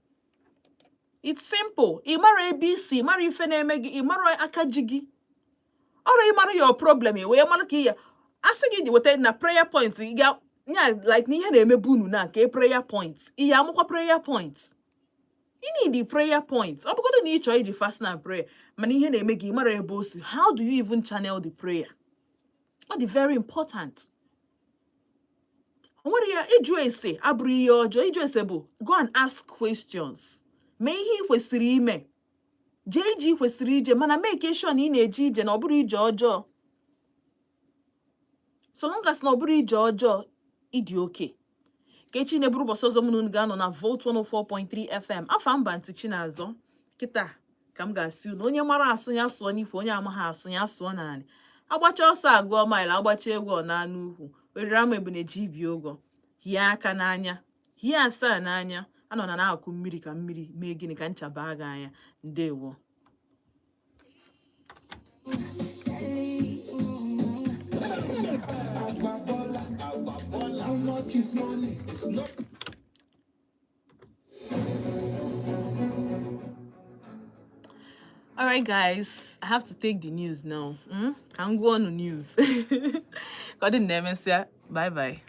It's simple. Ị mara ebe isi, ị mara ife na-eme gị, ị mara aka ji gị. Ọrụ ị mara your problem, ị wee mara ka ihe. Asị gị weta na prayer point, ị ga like na ihe na-emebu unu na nke prayer point. Ị ya amụkwa prayer point. You need the prayer points. Ọ bụgodo na ị chọọ iji fasting and prayer, mana ihe na-eme gị mara ebe o si. How do you even channel the prayer? Ọ dị very important. O nwere ya ịjụ ese abụrụ ihe ọjọọ. Ịjụ ese bụ go and ask questions. Mee ihe ị kwesịrị ime. Jee ije ị kwesịrị ije, mana make sure na ị na-eje ije na ọ bụrụ ije ọjọọ. So long as na ọ bụrụ ije ọjọọ, ịdị okay. Kechi na-eburu ụbọchị ọzọ mụ ga-anọ na Volt 104.3 FM. Afa mba ntị Chinazọ. Kịta ka m ga-asị unu onye mara asụ ya sụọ n'ikwu, onye amaghị asụ ya sụọ n'anị. Agbacha ọsọ agụọ maịlụ, agbacha egwu ọ na-anụ ukwu. Oriri ama ebu na-eji ibi ụgwọ. Hie aka n'anya. Hie asaa n'anya. Anọ na na-akụ mmiri ka mmiri mee gịnị ka ncha baa gị anya. Ndewo. All right, guys, I have to take the news now. Can go on the news. Bye bye.